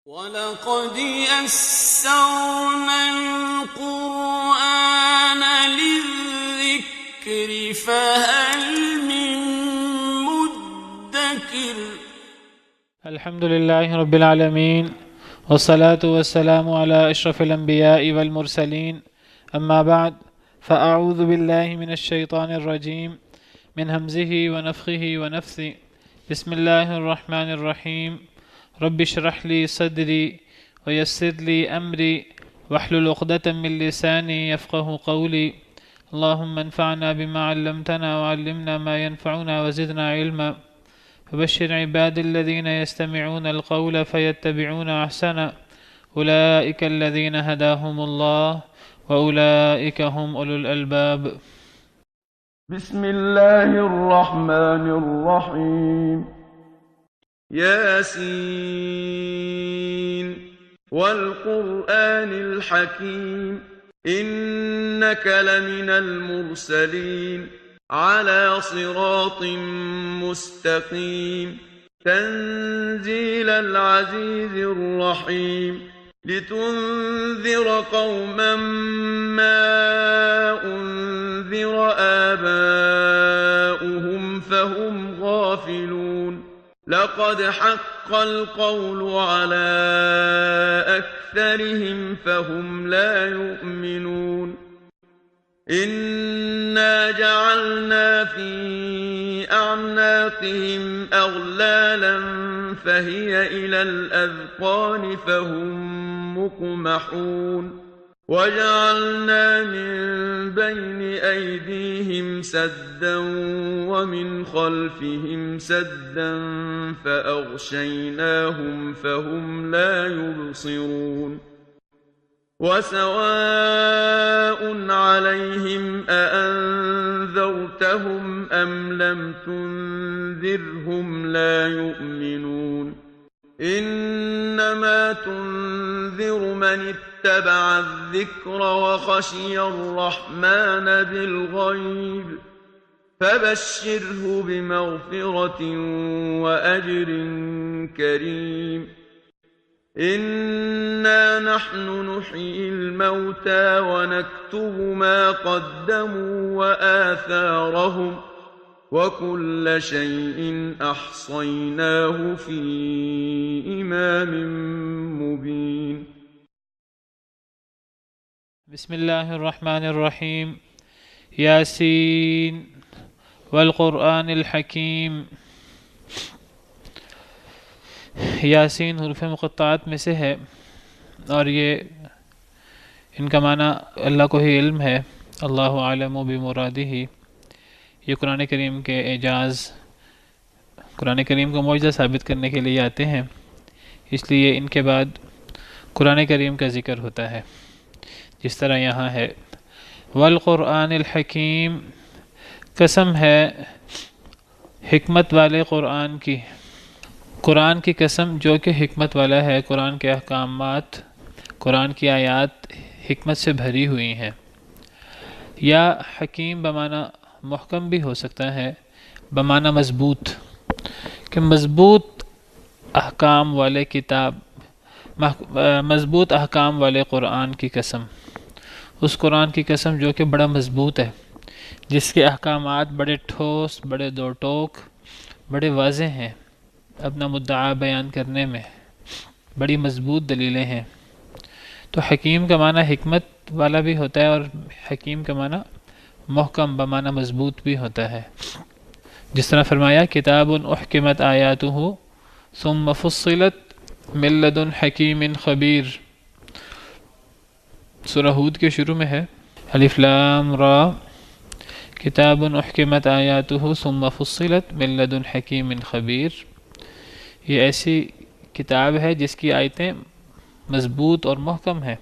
وَلَقَدْ يَسَّرْنَا الْقُرْآنَ لِلذِّكْرِ فَهَلْ مِن مُّدَّكِرٍ الحمد لله رب العالمين والصلاة والسلام على أشرف الأنبياء والمرسلين أما بعد فأعوذ بالله من الشيطان الرجيم من همزه ونفخه ونفثه بسم الله الرحمن الرحيم رب اشرح لي صدري ويسر لي أمري واحلل عقدة من لساني يفقه قولي اللهم انفعنا بما علمتنا وعلمنا ما ينفعنا وزدنا علما فبشر عباد الذين يستمعون القول فيتبعون أحسنه أولئك الذين هداهم الله وأولئك هم أولو الألباب. بسم الله الرحمن الرحيم ياسين والقرآن الحكيم إنك لمن المرسلين على صراط مستقيم تنزيل العزيز الرحيم لتنذر قوما ما أنذر آباؤهم فهم غافلون لقد حق القول على أكثرهم فهم لا يؤمنون إنا جعلنا في أعناقهم أغلالا فهي إلى الأذقان فهم مقمحون وجعلنا من بين أيديهم سدا ومن خلفهم سدا فأغشيناهم فهم لا يبصرون وسواء عليهم أأنذرتهم أم لم تنذرهم لا يؤمنون إنما تنذر من اتبع الذكر وخشي الرحمن بالغيب فبشره بمغفرة وأجر كريم إنا نحن نحيي الموتى ونكتب ما قدموا وآثارهم وكل شيء أحصيناه في إمام مبين. بسم الله الرحمن الرحيم ياسين والقرآن الحكيم. یاسین حروف مقطعات میں سے ہے اور یہ ان کا معنی اللہ کو ہی علم ہے، اللہ عالم بمرادہ. یہ قرآن کریم کے اعجاز، قرآن کریم کو معجزہ ثابت کرنے کے لیے آتے ہیں، اس لیے ان کے بعد قرآن کریم کا ذکر ہوتا ہے جس طرح یہاں ہے والقرآن الحکیم، قسم ہے حکمت والے قرآن کی، قرآن کی قسم جو کہ حکمت والا ہے. قرآن کے احکامات، قرآن کی آیات حکمت سے بھری ہوئی ہیں. یا حکیم بمعنی محکم بھی ہو سکتا ہے، بمعنی مضبوط، کہ مضبوط احکام والے کتاب، مضبوط احکام والے قرآن کی قسم، اس قرآن کی قسم جو کہ بڑا مضبوط ہے، جس کے احکامات بڑے ٹھوس، بڑے دو ٹوک، بڑے واضح ہیں، اپنا مدعا بیان کرنے میں بڑی مضبوط دلیلیں ہیں. تو حکیم کا معنی حکمت والا بھی ہوتا ہے اور حکیم کا معنی محکم بمعنی مضبوط بھی ہوتا ہے. جس طرح فرمایا کتاب احکمت آیاتہ ثم فصلت من لدن حکیم خبیر. سورہ ہود کے شروع میں ہے الف لام را کتاب احکمت آیاتہ ثم فصلت من لدن حکیم خبیر. یہ ایسی کتاب ہے جس کی آیتیں مضبوط اور محکم ہیں،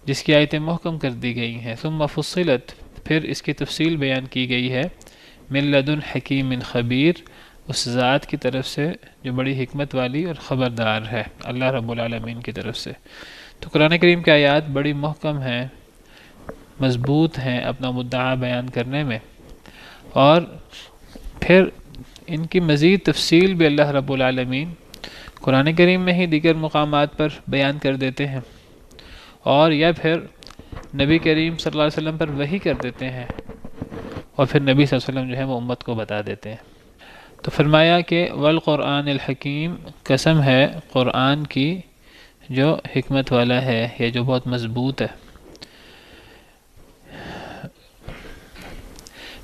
جس کی آیتیں محکم کر دی گئی ہیں. ثم فصلت، پھر اس کی تفصیل بیان کی گئی ہے من لدن حکیم خبیر، اس ذات کی طرف سے جو بڑی حکمت والی اور خبردار ہے، اللہ رب العالمین کی طرف سے. تو قرآن کریم کی آیات بڑی محکم ہیں، مضبوط ہیں اپنا مدعا بیان کرنے میں، اور پھر ان کی مزید تفصیل بھی اللہ رب العالمین قرآن کریم میں ہی دیگر مقامات پر بیان کر دیتے ہیں، اور یا پھر نبی کریم صلی اللہ علیہ وسلم پر وحی کر دیتے ہیں، اور پھر نبی صلی اللہ علیہ وسلم جو ہے وہ امت کو بتا دیتے ہیں۔ تو فرمایا کہ والقرآن الحکیم، قسم ہے قرآن کی جو حکمت والا ہے یا جو بہت مضبوط ہے۔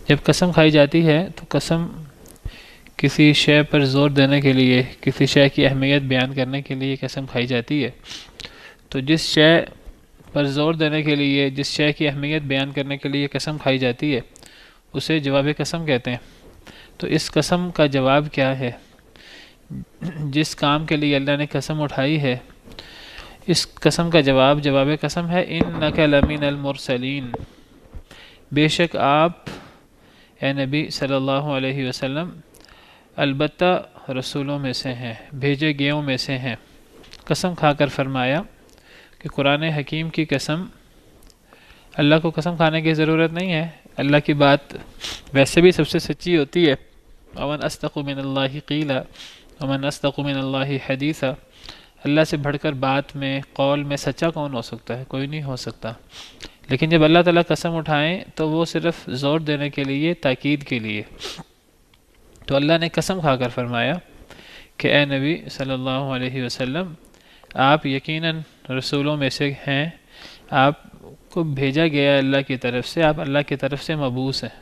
جب قسم کھائی جاتی ہے تو قسم کسی شے پر زور دینے کے لیے، کسی شے کی اہمیت بیان کرنے کے لیے قسم کھائی جاتی ہے، تو جس شے پر زور دینے کے لیے، جس شے کی اہمیت بیان کرنے کے لیے قسم کھائی جاتی ہے اسے جواب قسم کہتے ہیں۔ تو اس قسم کا جواب کیا ہے؟ جس کام کے لیے اللہ نے قسم اٹھائی ہے، اس قسم کا جواب قسم ہے انک لمن المرسلین، بے شک آپ اے نبی صلی اللہ علیہ وسلم البتہ رسولوں میں سے ہیں، بھیجے گئےوں میں سے ہیں۔ قسم کھا کر فرمایا کہ قرآن حکیم کی قسم، اللہ کو قسم کھانے کی ضرورت نہیں ہے، اللہ کی بات ویسے بھی سب سے سچی ہوتی ہے۔ ومن اصدق من اللہ قیلا ومن اصدق من اللہ حدیثا، اللہ سے بڑھ کر بات میں، قول میں سچا کون ہو سکتا ہے؟ کوئی نہیں ہو سکتا۔ لیکن جب اللہ تعالیٰ قسم اٹھائیں تو وہ صرف زور دینے کے لیے، تاکید کے لیے۔ تو اللہ نے قسم کھا کر فرمایا کہ اے نبی صلی اللہ علیہ وسلم، آپ یقیناً رسولوں میں سے ہیں، آپ کو بھیجا گیا اللہ کی طرف سے، آپ اللہ کی طرف سے مبعوث ہیں،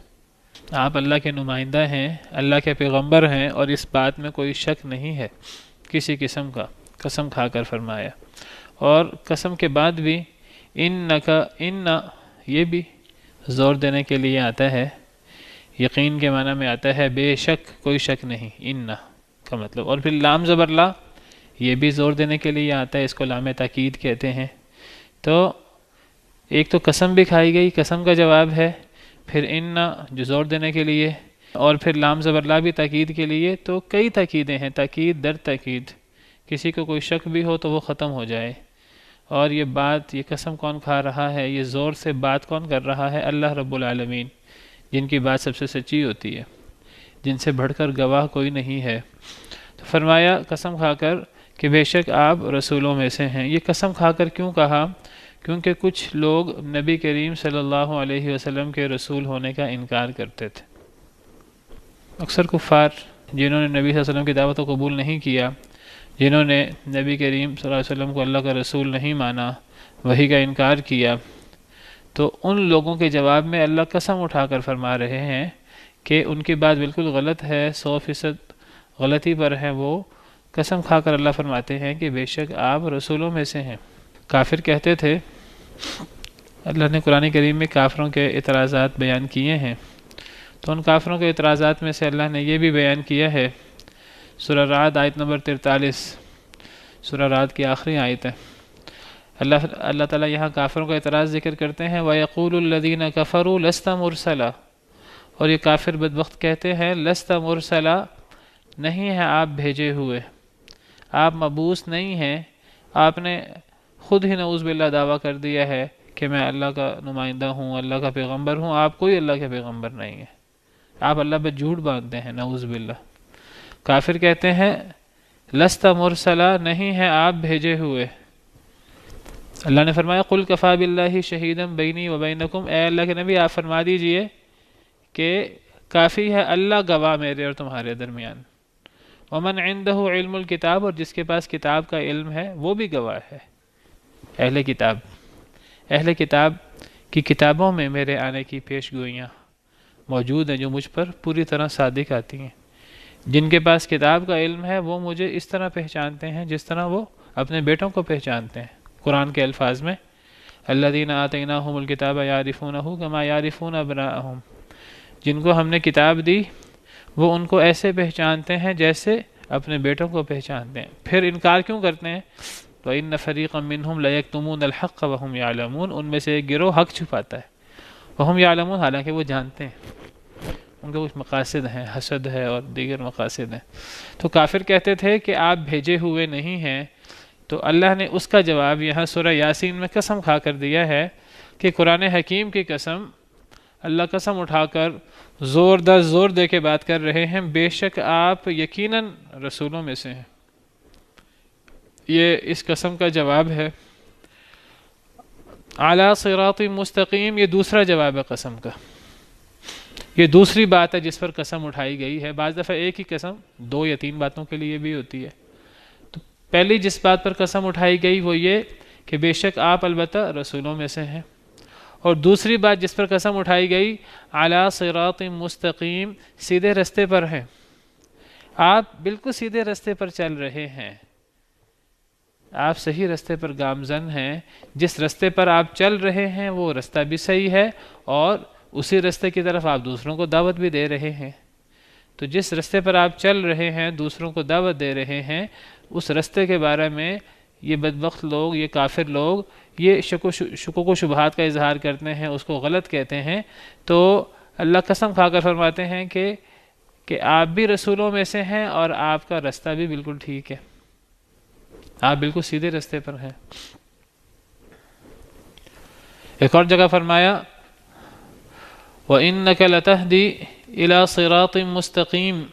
آپ اللہ کے نمائندہ ہیں، اللہ کے پیغمبر ہیں، اور اس بات میں کوئی شک نہیں ہے کسی قسم کا۔ قسم کھا کر فرمایا، اور قسم کے بعد بھی ان یہ بھی زور دینے کے لیے آتا ہے، یقین کے معنی میں آتا ہے بے شک، کوئی شک نہیں، ان کا مطلب۔ اور پھر لام زبر لا، یہ بھی زور دینے کے لیے آتا ہے، اس کو لام تاکید کہتے ہیں۔ تو ایک تو قسم بھی کھائی گئی، قسم کا جواب ہے، پھر ان جو زور دینے کے لیے، اور پھر لام زبر لا بھی تاکید کے لیے۔ تو کئی تاکیدیں ہیں، تاکید در تاکید، کسی کو کوئی شک بھی ہو تو وہ ختم ہو جائے۔ اور یہ بات، یہ قسم کون کھا رہا ہے، یہ زور سے بات کون کر رہا ہے؟ اللہ رب العالمین، جن کی بات سب سے سچی ہوتی ہے، جن سے بڑھ کر گواہ کوئی نہیں ہے۔ تو فرمایا قسم کھا کر کہ بے شک آپ رسولوں میں سے ہیں۔ یہ قسم کھا کر کیوں کہا؟ کیونکہ کچھ لوگ نبی کریم صلی اللہ علیہ وسلم کے رسول ہونے کا انکار کرتے تھے۔ اکثر کفار جنہوں نے نبی صلی اللہ علیہ وسلم کی دعوت کو قبول نہیں کیا، جنہوں نے نبی کریم صلی اللہ علیہ وسلم کو اللہ کا رسول نہیں مانا، وحی کا انکار کیا، تو ان لوگوں کے جواب میں اللہ قسم اٹھا کر فرما رہے ہیں کہ ان کی بات بالکل غلط ہے، 100% غلطی پر ہے وہ۔ قسم کھا کر اللہ فرماتے ہیں کہ بے شک آپ رسولوں میں سے ہیں۔ کافر کہتے تھے، اللہ نے قرآن کریم میں کافروں کے اعتراضات بیان کیے ہیں، تو ان کافروں کے اعتراضات میں سے اللہ نے یہ بھی بیان کیا ہے، سورہ رعد آیت نمبر 43، سورہ رعد کی آخری آیت ہے۔ اللہ تعالیٰ یہاں کافروں کا اعتراض ذکر کرتے ہیں، وَيَقُولُ الَّذِينَ كَفَرُوا لَسْتَ مُرْسَلًا، اور یہ کافر بدبخت کہتے ہیں لَسْتَ مُرْسَلًا، نہیں ہے آپ بھیجے ہوئے، آپ مبعوث نہیں ہیں۔ آپ نے خود ہی نعوذ باللہ دعویٰ کر دیا ہے کہ میں اللہ کا نمائندہ ہوں، اللہ کا پیغمبر ہوں، آپ کوئی اللہ کے پیغمبر نہیں ہے، آپ اللہ پہ جھوٹ باندھتے ہیں، نعوذ باللہ۔ کافر کہتے ہیں لست مرسلا، نہیں ہے آپ بھیجے ہوئے۔ اللہ نے فرمایا قل کفا باللہ شہیدا بینی و بینکم، اے اللہ کے نبی آپ فرما دیجئے کہ کافی ہے اللہ گواہ میرے اور تمہارے درمیان۔ ومن عنده علم الکتاب، اور جس کے پاس کتاب کا علم ہے وہ بھی گواہ ہے۔ اہل کتاب کی کتابوں میں میرے آنے کی پیش گوئیاں موجود ہیں جو مجھ پر پوری طرح صادق آتی ہیں۔ جن کے پاس کتاب کا علم ہے وہ مجھے اس طرح پہچانتے ہیں جس طرح وہ اپنے بیٹوں کو پہچانتے ہیں۔ قرآن کے الفاظ میں الذین آتیناہم الکتاب یعرفونہ کما یعرفون ابناءہم، جن کو ہم نے کتاب دی وہ ان کو ایسے پہچانتے ہیں جیسے اپنے بیٹوں کو پہچانتے ہیں۔ پھر انکار کیوں کرتے ہیں؟ وَإِنَّ فَرِيقًا مِّنْهُمْ لَيَكْتُمُونَ الْحَقَّ وَهُمْ يَعْلَمُونَ، ان میں سے ایک گروہ حق چھپاتا ہے، وَهُمْ يَعْلَمُونَ، حالانکہ وہ جانتے ہیں، ان کے کچھ مقاصد ہیں، حسد ہے اور دیگر مقاصد ہیں۔ تو کافر کہتے تھے کہ آپ بھیجے ہوئے نہیں ہیں، تو اللہ نے اس کا جواب یہاں سورہ یاسین میں قسم کھا کر دیا ہے کہ قرآن حکیم کی قسم، اللہ قسم اٹھا کر زور دے کے بات کر رہے ہیں، بے شک آپ یقیناً رسولوں میں سے ہیں۔ یہ اس قسم کا جواب ہے. اعلیٰ صراط مستقیم یہ دوسرا جواب ہے قسم کا. یہ دوسری بات ہے جس پر قسم اٹھائی گئی ہے. بعض دفعہ ایک ہی قسم 2 یا 3 باتوں کے لیے بھی ہوتی ہے. تو پہلی جس بات پر قسم اٹھائی گئی وہ یہ کہ بے شک آپ البتہ رسولوں میں سے ہیں. اور دوسری بات جس پر قسم اٹھائی گئی اعلیٰ صراط مستقیم سیدھے رستے پر ہیں. آپ بالکل سیدھے رستے پر چل رہے ہیں. آپ صحیح رستے پر گامزن ہیں. جس رستے پر آپ چل رہے ہیں وہ رستہ بھی صحیح ہے اور اسی رستے کی طرف آپ دوسروں کو دعوت بھی دے رہے ہیں. تو جس رستے پر آپ چل رہے ہیں دوسروں کو دعوت دے رہے ہیں اس رستے کے بارے میں یہ بدبخت لوگ یہ کافر لوگ یہ شکوک و شبہات کا اظہار کرتے ہیں اس کو غلط کہتے ہیں. تو اللہ قسم کھا کر فرماتے ہیں کہ آپ بھی رسولوں میں سے ہیں اور آپ کا رستہ بھی بالکل ٹھیک ہے. آپ بالکل سیدھے رستے پر ہیں. ایک اور جگہ فرمایا وَإِنَّكَ لَتَهْدِي إِلَى صِرَاطٍ مُسْتَقِيم.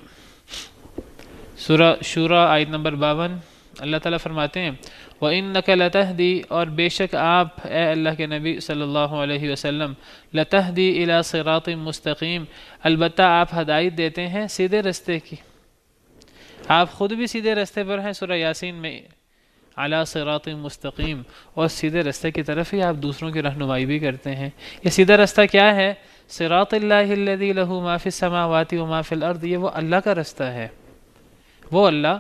سورہ شورى آیت نمبر 52 اللہ تعالیٰ فرماتے ہیں وَإِنَّكَ لَتَهْدِي اور بے شک آپ اے اللہ کے نبی صلی اللہ علیہ وسلم لَتَهْدِي إِلَى صِرَاطٍ مُسْتَقِيم البتہ آپ ہدایت دیتے ہیں سیدھے رستے کی. آپ خود بھی سیدھے رستے پر ہیں سورہ یاسین میں علی صراط مستقیم اور سیدھے رستے کی طرف ہی آپ دوسروں کی رہنمائی بھی کرتے ہیں. یہ سیدھا رستہ کیا ہے؟ صراط اللہ الذی لہ ما فی السماوات و ما فی الارض. یہ وہ اللہ کا رستہ ہے. وہ اللہ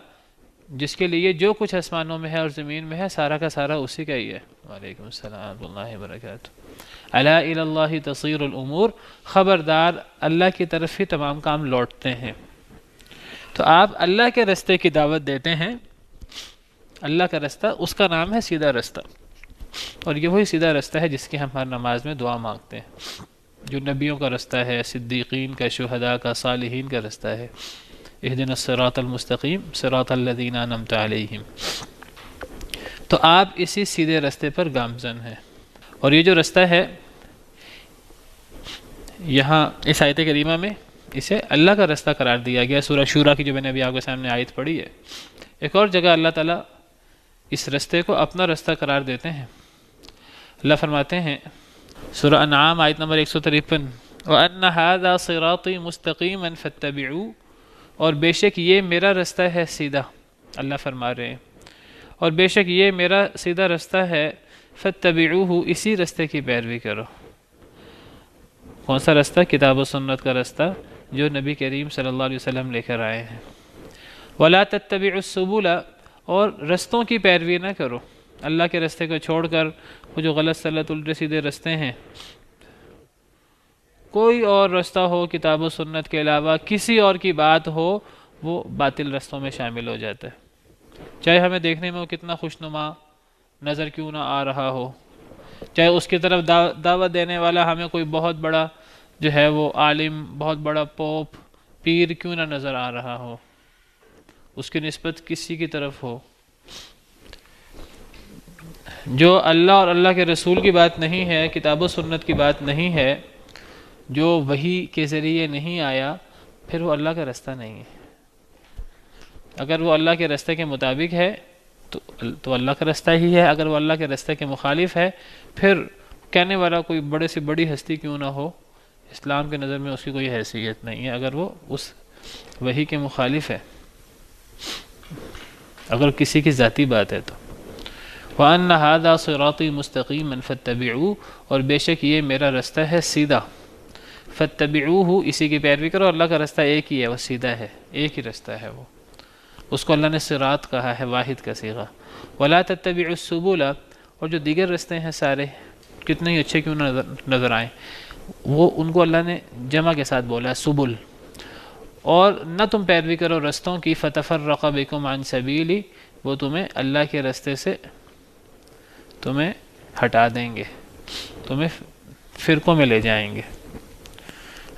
جس کے لیے جو کچھ آسمانوں میں ہے اور زمین میں ہے سارا کا سارا اسی کا ہی ہے. وعلیکم السلام ورحمۃ اللہ وبرکاتہ. الا الی اللہ تصیر الامور خبردار اللہ کی طرف ہی تمام کام لوٹتے ہیں. تو آپ اللہ کے رستے کی دعوت دیتے ہیں. اللہ کا رستہ اس کا نام ہے سیدھا رستہ اور یہ وہی سیدھا رستہ ہے جس کی ہم ہر نماز میں دعا مانگتے ہیں جو نبیوں کا رستہ ہے صدیقین کا شہداء کا صالحین کا رستہ ہے. اہدنا الصراط المستقیم صراط الذین انعمت علیہم. تو آپ اسی سیدھے رستے پر گامزن ہیں اور یہ جو رستہ ہے یہاں اس آیت کریمہ میں اسے اللہ کا رستہ قرار دیا گیا. سورہ شورى کی جو میں نے ابھی آپ کے سامنے آیت پڑھی ہے. ایک اور جگہ اللہ تعالیٰ اس رستے کو اپنا رستہ قرار دیتے ہیں. اللہ فرماتے ہیں سورہ انعام آیت نمبر 153 وَأَنَّ هَذَا صِرَاطِي مُسْتَقِيمًا فَاتَّبِعُوهُ اور بے شک یہ میرا رستہ ہے سیدھا. اللہ فرما رہے ہیں اور بے شک یہ میرا سیدھا رستہ ہے فَاتَّبِعُوهُ اسی رستے کی پیروی کرو. کون سا رستہ؟ کتاب و سنت کا رستہ جو نبی کریم صلی اللہ علیہ وسلم لے کر آئے ہیں. وَلَا تَتَّبِعُوا السُّبُلَ اور رستوں کی پیروی نہ کرو. اللہ کے رستے کو چھوڑ کر وہ جو غلط سلط الٹے سیدھے رستے ہیں کوئی اور رستہ ہو کتاب و سنت کے علاوہ کسی اور کی بات ہو وہ باطل رستوں میں شامل ہو جاتا ہے. چاہے ہمیں دیکھنے میں وہ کتنا خوشنما نظر کیوں نہ آ رہا ہو, چاہے اس کی طرف دعوت دینے والا ہمیں کوئی بہت بڑا جو ہے وہ عالم بہت بڑا پوپ پیر کیوں نہ نظر آ رہا ہو, اس کی نسبت کسی کی طرف ہو. جو اللہ اور اللہ کے رسول کی بات نہیں ہے, کتاب و سنت کی بات نہیں ہے, جو وحی کے ذریعے نہیں آیا, پھر وہ اللہ کا رستہ نہیں ہے. اگر وہ اللہ کے رستے کے مطابق ہے تو اللہ کا رستہ ہی ہے. اگر وہ اللہ کے رستے کے مخالف ہے پھر کہنے والا کوئی بڑے سے بڑی ہستی کیوں نہ ہو, اسلام کے نظر میں اس کی کوئی حیثیت نہیں ہے اگر وہ اس وحی کے مخالف ہے, اگر کسی کی ذاتی بات ہے تو. وَأَنَّ هَذَا صِرَاطِي مُسْتَقِيمًا فَاتَّبِعُوهُ اور بے شک یہ میرا رستہ ہے سیدھا. فَاتَّبِعُوهُ اسی کی پیروی کرو. اللہ کا رستہ ایک ہی ہے, وہ سیدھا ہے, ایک ہی رستہ ہے وہ. اس کو اللہ نے صراط کہا ہے, واحد کا صیغہ. وَلَا تَتَّبِعُوا السُّبُلَ اور جو دیگر رستے ہیں سارے کتنے ہی اچھے کیوں نظر آئیں وہ ان کو اللہ نے جمع کے ساتھ بولا ہے سبل. اور نہ تم پیروی کرو رستوں کی فَتَفَرَّقَ بِكُمْ عَنْ سَبِيلِ وہ تمہیں اللہ کے رستے سے تمہیں ہٹا دیں گے, تمہیں فرقوں میں لے جائیں گے.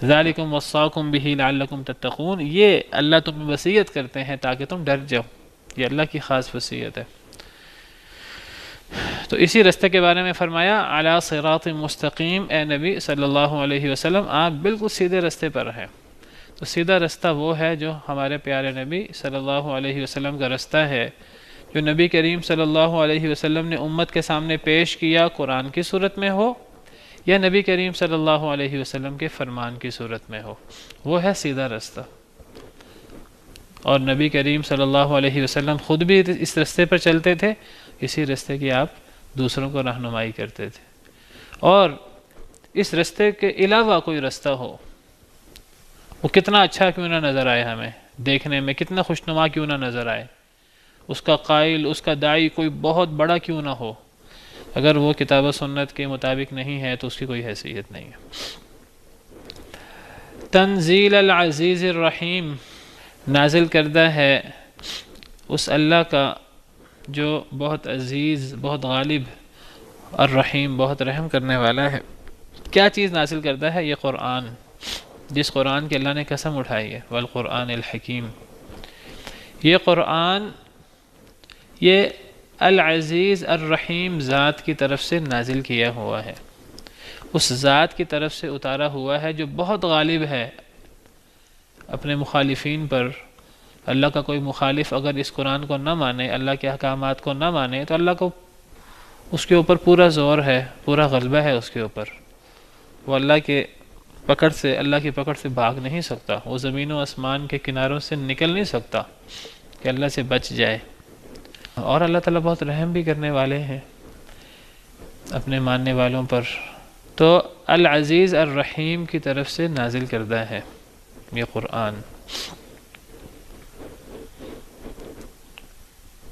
ذَلِكُمْ وَصَّاكُمْ بِهِ لَعَلَّكُمْ تَتَّقُونَ یہ اللہ تمہیں وصیت کرتے ہیں تاکہ تم ڈر جاؤ. یہ اللہ کی خاص وصیت ہے. تو اسی رستے کے بارے میں فرمایا علی صراط مستقیم, اے نبی صلی اللہ علیہ وسلم آپ بالکل سیدھے رستے پر ہیں. تو سیدھا رستہ وہ ہے جو ہمارے پیارے نبی صلی اللہ علیہ وسلم کا رستہ ہے جو نبی کریم صلی اللہ علیہ وسلم نے امت کے سامنے پیش کیا قرآن کی صورت میں ہو یا نبی کریم صلی اللہ علیہ وسلم کے فرمان کی صورت میں ہو، وہ ہے سیدھا رستہ۔ اور نبی کریم صلی اللہ علیہ وسلم خود بھی اس رستے پر چلتے تھے، اسی رستے کی آپ دوسروں کو رہنمائی کرتے تھے۔ اور اس رستے کے علاوہ کوئی رستہ ہو، وہ کتنا اچھا کیوں نہ نظر آئے، ہمیں دیکھنے میں کتنا خوشنما کیوں نہ نظر آئے، اس کا قائل، اس کا داعی کوئی بہت بڑا کیوں نہ ہو، اگر وہ کتاب و سنت کے مطابق نہیں ہے تو اس کی کوئی حیثیت نہیں ہے۔ تنزیل العزیز الرحیم، نازل کردہ ہے اس اللہ کا جو بہت عزیز، بہت غالب، الرحیم، بہت رحم کرنے والا ہے۔ کیا چیز نازل کردہ ہے؟ یہ قرآن، جس قرآن کی اللہ نے قسم اٹھائی ہے، والقرآن الحکیم۔ یہ قرآن یہ العزیز الرحیم ذات کی طرف سے نازل کیا ہوا ہے، اس ذات کی طرف سے اتارا ہوا ہے جو بہت غالب ہے اپنے مخالفین پر۔ اللہ کا کوئی مخالف اگر اس قرآن کو نہ مانے، اللہ کے احکامات کو نہ مانے، تو اللہ کو اس کے اوپر پورا زور ہے، پورا غلبہ ہے اس کے اوپر۔ وہ اللہ کی پکڑ سے بھاگ نہیں سکتا، وہ زمین و آسمان کے کناروں سے نکل نہیں سکتا کہ اللہ سے بچ جائے۔ اور اللہ تعالیٰ بہت رحم بھی کرنے والے ہیں اپنے ماننے والوں پر۔ تو العزیز الرحیم کی طرف سے نازل کردہ ہے یہ قرآن۔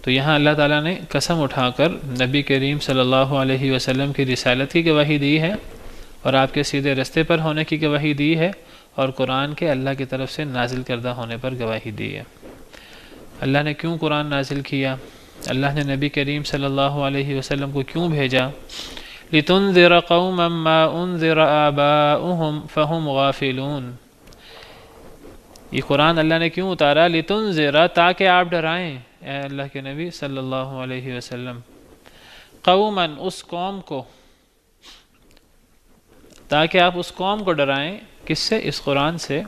تو یہاں اللہ تعالیٰ نے قسم اٹھا کر نبی کریم صلی اللہ علیہ وسلم کی رسالت کی گواہی دی ہے، اور آپ کے سیدھے رستے پر ہونے کی گواہی دی ہے، اور قرآن کے اللہ کی طرف سے نازل کردہ ہونے پر گواہی دی ہے۔ اللہ نے کیوں قرآن نازل کیا؟ اللہ نے نبی کریم صلی اللہ علیہ وسلم کو کیوں بھیجا؟ لِتُنذِرَ قَوْمًا مَّا أُنذِرَ آبَاؤُهُمْ فَهُمْ غَافِلُونَ۔ یہ قرآن اللہ نے کیوں اتارا؟ لِتُنذِرَ، تاکہ آپ ڈرائیں اے اللہ کے نبی صلی اللہ علیہ وسلم، قوماً، اس قوم کو، تاکہ آپ اس قوم کو ڈرائیں۔ کس سے؟ اس قرآن سے۔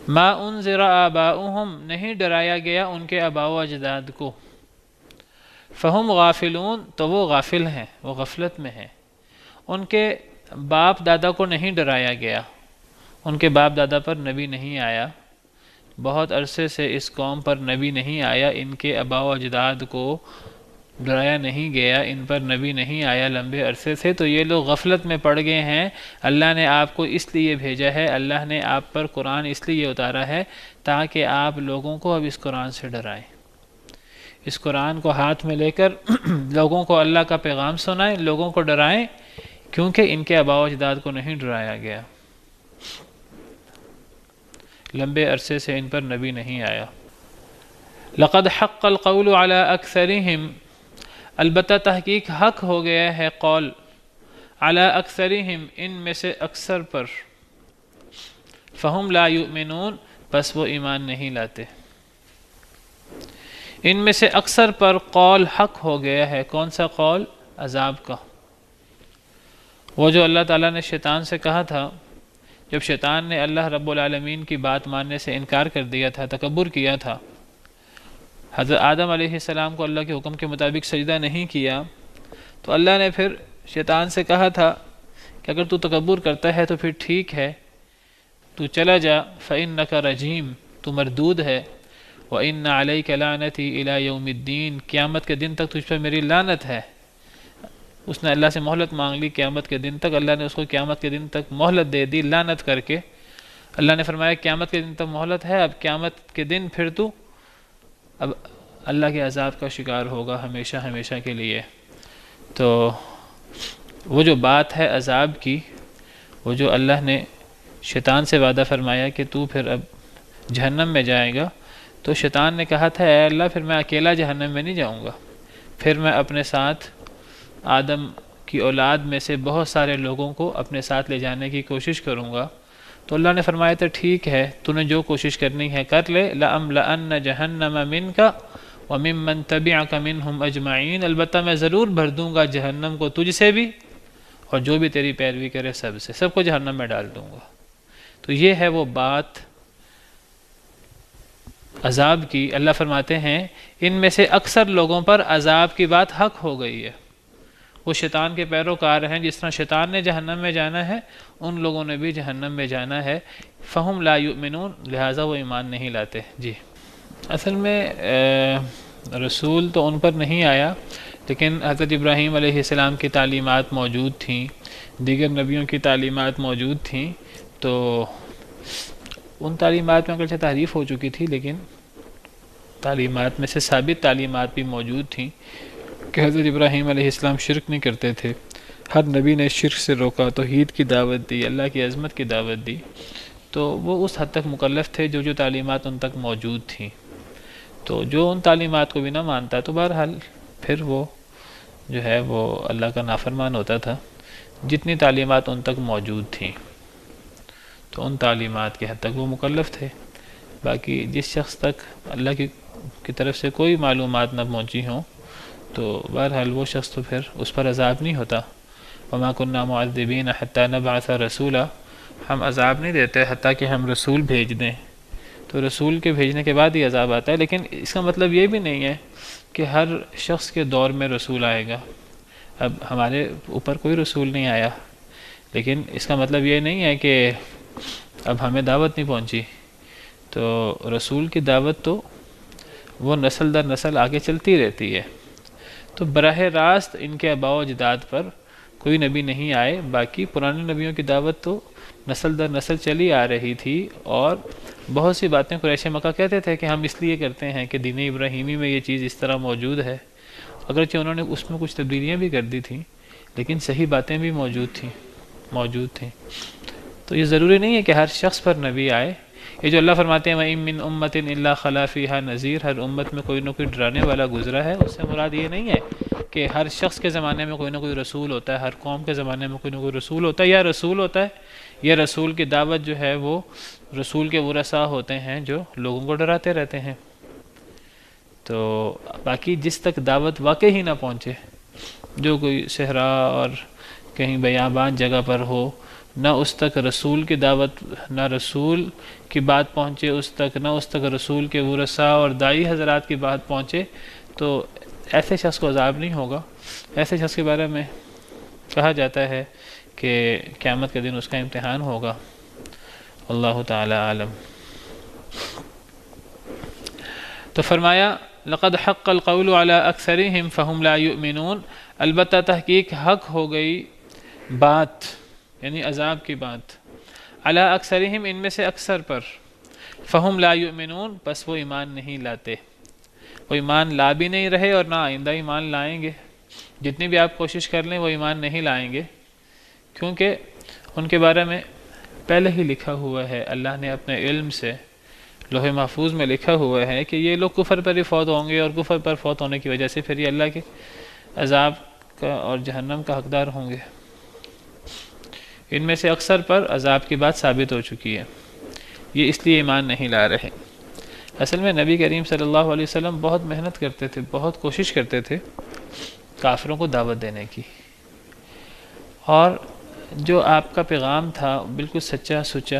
ما انذر آباؤہم، نہیں ڈرایا گیا ان کے آباء و اجداد کو۔ فہم غافلون، تو وہ غافل ہیں، وہ غفلت میں ہیں۔ ان کے باپ دادا کو نہیں ڈرایا گیا، ان کے باپ دادا پر نبی نہیں آیا، بہت عرصے سے اس قوم پر نبی نہیں آیا، ان کے آباء و اجداد کو ڈرایا نہیں گیا، ان پر نبی نہیں آیا لمبے عرصے سے، تو یہ لوگ غفلت میں پڑ گئے ہیں۔ اللہ نے آپ کو اس لیے بھیجا ہے، اللہ نے آپ پر قرآن اس لیے اتارا ہے تاکہ آپ لوگوں کو اب اس قرآن سے ڈرائیں، اس قرآن کو ہاتھ میں لے کر لوگوں کو اللہ کا پیغام سنائیں، لوگوں کو ڈرائیں، کیونکہ ان کے آباء و اجداد کو نہیں ڈرایا گیا، لمبے عرصے سے ان پر نبی نہیں آیا۔ لقد حق القول على اکثرہم، البتہ تحقیق حق ہو گیا ہے قول، علی اکثرہم، ان میں سے اکثر پر، فہم لا یؤمنون، بس وہ ایمان نہیں لاتے۔ ان میں سے اکثر پر قول حق ہو گیا ہے، کون سا قول؟ عذاب کا۔ وہ جو اللہ تعالیٰ نے شیطان سے کہا تھا، جب شیطان نے اللہ رب العالمین کی بات ماننے سے انکار کر دیا تھا، تکبر کیا تھا، حضرت آدم علیہ السلام کو اللہ کے حکم کے مطابق سجدہ نہیں کیا، تو اللہ نے پھر شیطان سے کہا تھا کہ اگر تو تکبر کرتا ہے تو پھر ٹھیک ہے، تو چلا جا، فَإِنَّكَ رَجِيمٌ، تو مردود ہے، وَإِنَّ عَلَيْكَ لَعْنَتِي إِلَى يَوْمِ الدِّينِ، قیامت کے دن تک تجھ پر میری لعنت ہے۔ اس نے اللہ سے مہلت مانگ لی قیامت کے دن تک، اللہ نے اس کو قیامت کے دن تک مہلت دے دی لعنت کر کے۔ اللہ نے فرمایا قیامت کے دن تک مہلت ہے، اب قیامت کے دن پھر تو اب اللہ کے عذاب کا شکار ہوگا ہمیشہ ہمیشہ کے لیے۔ تو وہ جو بات ہے عذاب کی، وہ جو اللہ نے شیطان سے وعدہ فرمایا کہ تو پھر اب جہنم میں جائے گا، تو شیطان نے کہا تھا اے اللہ پھر میں اکیلا جہنم میں نہیں جاؤں گا، پھر میں اپنے ساتھ آدم کی اولاد میں سے بہت سارے لوگوں کو اپنے ساتھ لے جانے کی کوشش کروں گا۔ تو اللہ نے فرمایا تھا ٹھیک ہے، تو نے جو کوشش کرنی ہے کر لے، لَأَمْلَأَنَّ جَهَنَّمَ مِنْكَ وَمِمَّنْ تَبِعَكَ مِنْهُمْ أَجْمَعِينَ، البتہ میں ضرور بھر دوں گا جہنم کو تجھ سے بھی اور جو بھی تیری پیروی کرے سب سے، سب کو جہنم میں ڈال دوں گا۔ تو یہ ہے وہ بات عذاب کی، اللہ فرماتے ہیں ان میں سے اکثر لوگوں پر عذاب کی بات حق ہو گئی ہے، وہ شیطان کے پیروکار ہیں، جس طرح شیطان نے جہنم میں جانا ہے ان لوگوں نے بھی جہنم میں جانا ہے، فہم لا یؤمنون، لہٰذا وہ ایمان نہیں لاتے۔ جی اصل میں رسول تو ان پر نہیں آیا، لیکن حضرت ابراہیم علیہ السلام کی تعلیمات موجود تھیں، دیگر نبیوں کی تعلیمات موجود تھیں، تو ان تعلیمات میں اگرچہ تحریف ہو چکی تھی لیکن تعلیمات میں سے ثابت تعلیمات بھی موجود تھیں کہ حضرت ابراہیم علیہ السلام شرک نہیں کرتے تھے، ہر نبی نے شرک سے روکا، توحید کی دعوت دی، اللہ کی عظمت کی دعوت دی، تو وہ اس حد تک مکلف تھے جو تعلیمات ان تک موجود تھیں۔ تو جو ان تعلیمات کو بھی نہ مانتا تو بہرحال پھر وہ جو ہے وہ اللہ کا نافرمان ہوتا تھا، جتنی تعلیمات ان تک موجود تھیں تو ان تعلیمات کی حد تک وہ مکلف تھے۔ باقی جس شخص تک اللہ کی طرف سے کوئی معلومات نہ پہنچی ہوں تو بہرحال وہ شخص تو پھر اس پر عذاب نہیں ہوتا۔ وما كنا معذبین حتی نبعث رسولا، ہم عذاب نہیں دیتے حتیٰ کہ ہم رسول بھیج دیں، تو رسول کے بھیجنے کے بعد ہی عذاب آتا ہے، لیکن اس کا مطلب یہ بھی نہیں ہے کہ ہر شخص کے دور میں رسول آئے گا۔ اب ہمارے اوپر کوئی رسول نہیں آیا، لیکن اس کا مطلب یہ نہیں ہے کہ اب ہمیں دعوت نہیں پہنچی، تو رسول کی دعوت تو وہ نسل در نسل آگے چلتی رہتی ہے۔ تو براہ راست ان کے آباء و اجداد پر کوئی نبی نہیں آئے، باقی پرانے نبیوں کی دعوت تو نسل در نسل چلی آ رہی تھی، اور بہت سی باتیں قریش مکہ کہتے تھے کہ ہم اس لیے کرتے ہیں کہ دین ابراہیمی میں یہ چیز اس طرح موجود ہے، اگرچہ انہوں نے اس میں کچھ تبدیلیاں بھی کر دی تھیں لیکن صحیح باتیں بھی موجود تھیں۔ تو یہ ضروری نہیں ہے کہ ہر شخص پر نبی آئے۔ یہ جو اللہ فرماتے ہیں وَإِن مِّنْ أُمَّةٍ إِلَّا خَلَا فِيهَا نَذِيرٌ، ہر امت میں کوئی نہ کوئی ڈرانے والا گزرا ہے، اس سے مراد یہ نہیں ہے کہ ہر شخص کے زمانے میں کوئی نہ کوئی رسول ہوتا ہے، ہر قوم کے زمانے میں کوئی نہ کوئی رسول ہوتا ہے، یا رسول ہوتا ہے یا رسول کی دعوت جو ہے وہ رسول کے ورثاء ہوتے ہیں جو لوگوں کو ڈراتے رہتے ہیں۔ تو باقی جس تک دعوت واقعی ہی نہ پہنچے، جو کوئی صحرا اور کہیں بیابان جگہ پر ہو، نہ اس تک رسول کی دعوت، نہ رسول کی بات پہنچے اس تک، نہ اس تک رسول کے ورثاء اور داعی حضرات کی بات پہنچے، تو ایسے شخص کو عذاب نہیں ہوگا۔ ایسے شخص کے بارے میں کہا جاتا ہے کہ قیامت کے دن اس کا امتحان ہوگا۔ اللہ تعالی عالم۔ تو فرمایا لقد حق القول على اکثرهم فهم لا يؤمنون، البتہ تحقیق حق ہو گئی بات، یعنی عذاب کی بات، علی اکثرہم، ان میں سے اکثر پر، فہم لا یؤمنون، بس وہ ایمان نہیں لاتے، وہ ایمان لا بھی نہیں رہے اور نہ آئندہ ایمان لائیں گے، جتنی بھی آپ کوشش کر لیں وہ ایمان نہیں لائیں گے، کیونکہ ان کے بارے میں پہلے ہی لکھا ہوا ہے، اللہ نے اپنے علم سے لوح محفوظ میں لکھا ہوا ہے کہ یہ لوگ کفر پر ہی فوت ہوں گے، اور کفر پر فوت ہونے کی وجہ سے پھر یہ اللہ کے عذاب کا اور جہنم کا حقدار ہوں گے۔ ان میں سے اکثر پر عذاب کی بات ثابت ہو چکی ہے، یہ اس لیے ایمان نہیں لا رہے۔ اصل میں نبی کریم صلی اللہ علیہ وسلم بہت محنت کرتے تھے، بہت کوشش کرتے تھے کافروں کو دعوت دینے کی، اور جو آپ کا پیغام تھا بالکل سچا سچا،